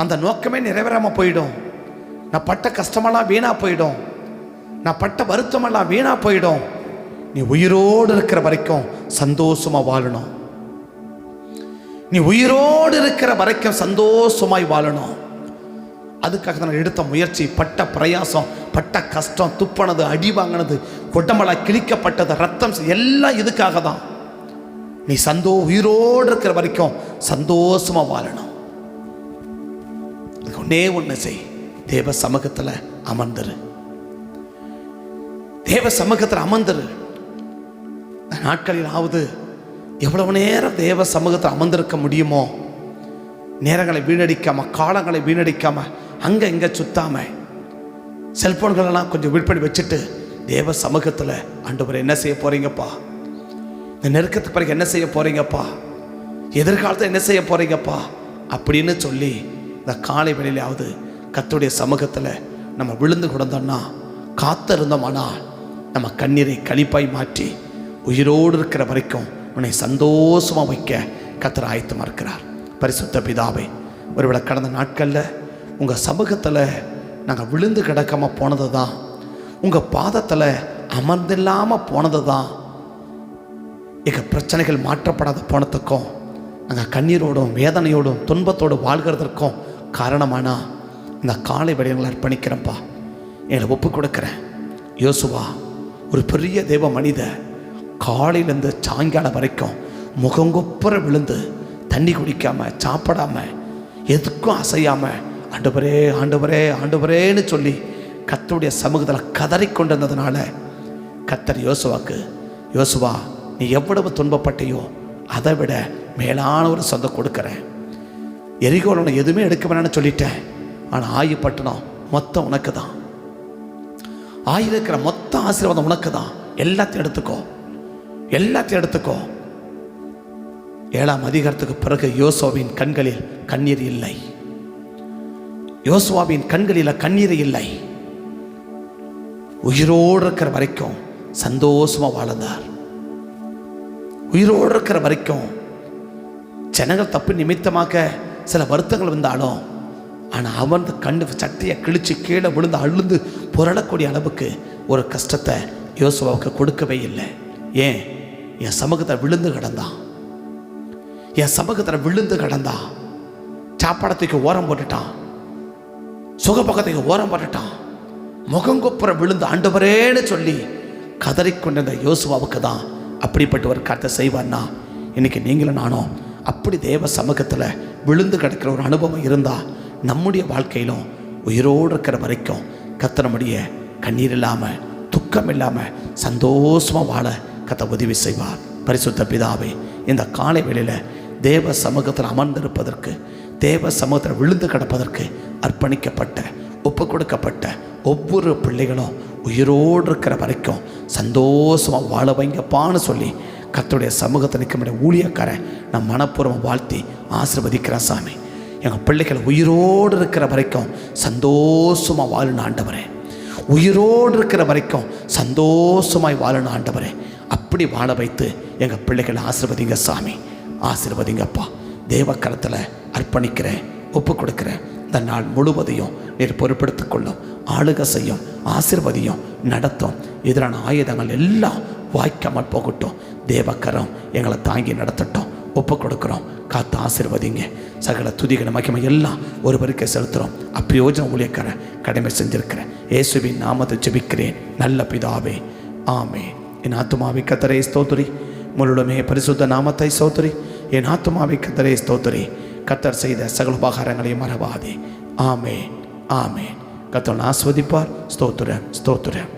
அந்த நோக்கமே நிறைவேறாமல் போயிடும். நான் பட்ட கஷ்டமெல்லாம் வீணாக போயிடும், நான் பட்ட வருத்தமெல்லாம் வீணாக போயிடும். நீ உயிரோடு இருக்கிற வரைக்கும் சந்தோஷமாக வாழணும். நீ உயிரோடு இருக்கிற வரைக்கும் சந்தோஷமாய் வாழணும். அதுக்காக நான் எடுத்த முயற்சி, பட்ட பிரயாசம், பட்ட கஷ்டம், துப்பனது, அடி வாங்கினது, உடம்பெல்லாம் கிழிக்கப்பட்டது, ரத்தம், எல்லாம் இதுக்காக தான். நீ உயிரோடு இருக்கிற வரைக்கும் சந்தோஷமா வாழணும். ஒன்னே ஒன்று செய், தேவ சமூகத்தில் அமர்ந்துரு. தேவ சமூகத்தில் அமர்ந்துரு. நாட்களிலாவது எவ்வளவு நேரம் தேவ சமூகத்தில் அமர்ந்திருக்க முடியுமோ, நேரங்களை வீணடிக்காம, காலங்களை வீணடிக்காம, அங்கே இங்கே சுத்தாம, செல்போன்களெல்லாம் கொஞ்சம் விற்பனை வச்சுட்டு தேவ சமூகத்தில், ஆண்டவரே என்ன செய்ய போறீங்கப்பா, இந்த நெருக்கத்துக்கு பிறகு என்ன செய்ய போறீங்கப்பா, எதிர்காலத்தில் என்ன செய்ய போறீங்கப்பா அப்படின்னு சொல்லி இந்த காலை வேளையிலாவது கர்த்தருடைய சமூகத்தில் நம்ம விழுந்து கிடந்தோம்னா, காத்திருந்தோம்னா, நம்ம கண்ணீரை களிப்பாய் மாற்றி உயிரோடு இருக்கிற வரைக்கும் உன்னை சந்தோஷமாக வைக்க கர்த்தர் ஆயத்தமாக இருக்கிறார். பரிசுத்த பிதாவே, ஒருவேளை கடந்த நாட்களில் உங்கள் சமூகத்தில் நாங்கள் விழுந்து கிடக்காமல் போனது தான், உங்கள் பாதத்தில் அமர்ந்தில்லாமல் போனது தான், எங்கள் பிரச்சனைகள் மாற்றப்படாத போனதுக்கும், நாங்கள் கண்ணீரோடும் வேதனையோடும் துன்பத்தோடு வாழ்கிறதற்கும் காரணமானா இந்த காலை வடிவங்களை அர்ப்பணிக்கிறேன்ப்பா, எங்களை ஒப்பு கொடுக்குறேன். யோசுவா ஒரு பெரிய தேவ மனித, காலையிலேருந்து சாயங்காலம் வரைக்கும் முகங்கொப்புற விழுந்து தண்ணி குடிக்காமல், சாப்பிடாமல், எதுக்கும் அசையாமல், ஆண்டவரே ஆண்டவரே ஆண்டவரேன்னு சொல்லி கர்த்தருடைய சமூகத்தில் கதறிக்கொண்டிருந்ததுனால கர்த்தர் யோசுவாக்கு, யோசுவா நீ எவ்வளவு துன்பப்பட்டையோ அதை விட மேலான ஒரு சொந்தம் கொடுக்குறேன். எரிகோல எதுவுமே எடுக்க வேணான்னு சொல்லிட்டேன், ஆனால் ஆயுப்பட்டணம் மொத்தம் உனக்கு தான், ஆயிருக்கிற மொத்த ஆசீர்வாதம் உனக்கு தான். எல்லாத்தையும் எடுத்துக்கோ, எல்லாத்தையும் எடுத்துக்கோ. 7ஆம் அதிகாரத்துக்கு பிறகு யோசுவாவின் கண்களில் கண்ணீர் இல்லை. யோசுவாவின் கண்களில் கண்ணீர் இல்லை. உயிரோடு இருக்கிற வரைக்கும் சந்தோஷமா வாழ்ந்தார். உயிரோடு இருக்கிற வரைக்கும் ஜனங்கள் தப்பு நிமித்தமாக சில வருத்தங்கள் வந்தாலும், ஆனால் அவன் கண்ணு சட்டையை கிழிச்சு கீழே விழுந்து அழுந்து புரளக்கூடிய அளவுக்கு ஒரு கஷ்டத்தை யோசுவாவுக்கு கொடுக்கவே இல்லை. ஏன்? என் சமூகத்தை விழுந்து கிடந்தான், என் சமூகத்தில் விழுந்து கிடந்தான். சாப்பாடத்துக்கு ஓரம் போட்டுட்டான், சுகபகத்துக்கு ஓரம் போட்டுட்டான், முகங்கொப்புற விழுந்து ஆண்டவரேன்னு சொல்லி கதறிக்கொண்டிருந்த யோசுவாவுக்கு தான் அப்படிப்பட்ட ஒரு கருத்தை செய்வார்னா, இன்னைக்கு நீங்களும் நானும் அப்படி தேவ சமூகத்தில் விழுந்து கிடக்கிற ஒரு அனுபவம் இருந்தால் நம்முடைய வாழ்க்கையிலும் உயிரோடு இருக்கிற வரைக்கும் கர்த்தர் நம்முடைய கண்ணீர் இல்லாமல், துக்கம் இல்லாமல் சந்தோஷமாக வாழ கர்த்தர் உதவி செய்வார். பரிசுத்த பிதாவே, இந்த காலை வேளையில் தேவ சமூகத்தில் அமர்ந்திருப்பதற்கு, தேவ சமூகத்தில் விழுந்து கிடப்பதற்கு அர்ப்பணிக்கப்பட்ட, ஒப்பு கொடுக்கப்பட்ட ஒவ்வொரு பிள்ளைகளும் உயிரோடு இருக்கிற வரைக்கும் சந்தோஷமாக வாழ வைங்கப்பான்னு சொல்லி கர்த்தருடைய சமூகத்தை நிற்க ஊழியக்காரன் நான் மனப்பூர்வம் வாழ்த்தி ஆசீர்வதிக்கிறேன். சாமி, எங்கள் பிள்ளைகள் உயிரோடு இருக்கிற வரைக்கும் சந்தோஷமாக வாழணும் ஆண்டவரே, உயிரோடு இருக்கிற வரைக்கும் சந்தோஷமாய் வாழணும் ஆண்டவரே. அப்படி வாழ வைத்து எங்கள் பிள்ளைகளை ஆசீர்வதிங்க சாமி, ஆசீர்வதிங்கப்பா. தேவக்கரத்தில் அர்ப்பணிக்கிறேன், ஒப்பு கொடுக்குறேன். இந்த நாள் முழுவதையும் நீர் பொறுப்பெடுத்துக் கொள்ளும், ஆளுக செய்யும், ஆசீர்வதியும், நடத்தும். எதிரான ஆயுதங்கள் எல்லாம் வாய்க்காமல் போகட்டும். தேவக்கரம் எங்களை தாங்கி நடத்தட்டும். ஒப்பு கொடுக்குறோம், காத்து ஆசீர்வதிங்க. சகல துதிகளை மகிமை எல்லாம் ஒருவருக்கே செலுத்துகிறோம். அப்பிரயோஜனம் ஊழியக்கார கடமை செஞ்சிருக்கிறேன். இயேசுவின் நாமத்தை ஜெபிக்கிறேன் நல்ல பிதாவே, ஆமென். என் ஆத்துமாவை கர்த்தரை ஸ்தோத்திரி, முழுமே பரிசுத்த நாமத்தை ஸ்தோத்திரி. என் ஆத்துமாவை கர்த்தரை ஸ்தோத்திரி, கர்த்தர் செய்த சகல உபகாரங்களையும் மறவாதே. ஆமென், ஆமென். கர்த்தர் ஆஸ்வதிப்பார். ஸ்தோத்திரம், ஸ்தோத்திரம்.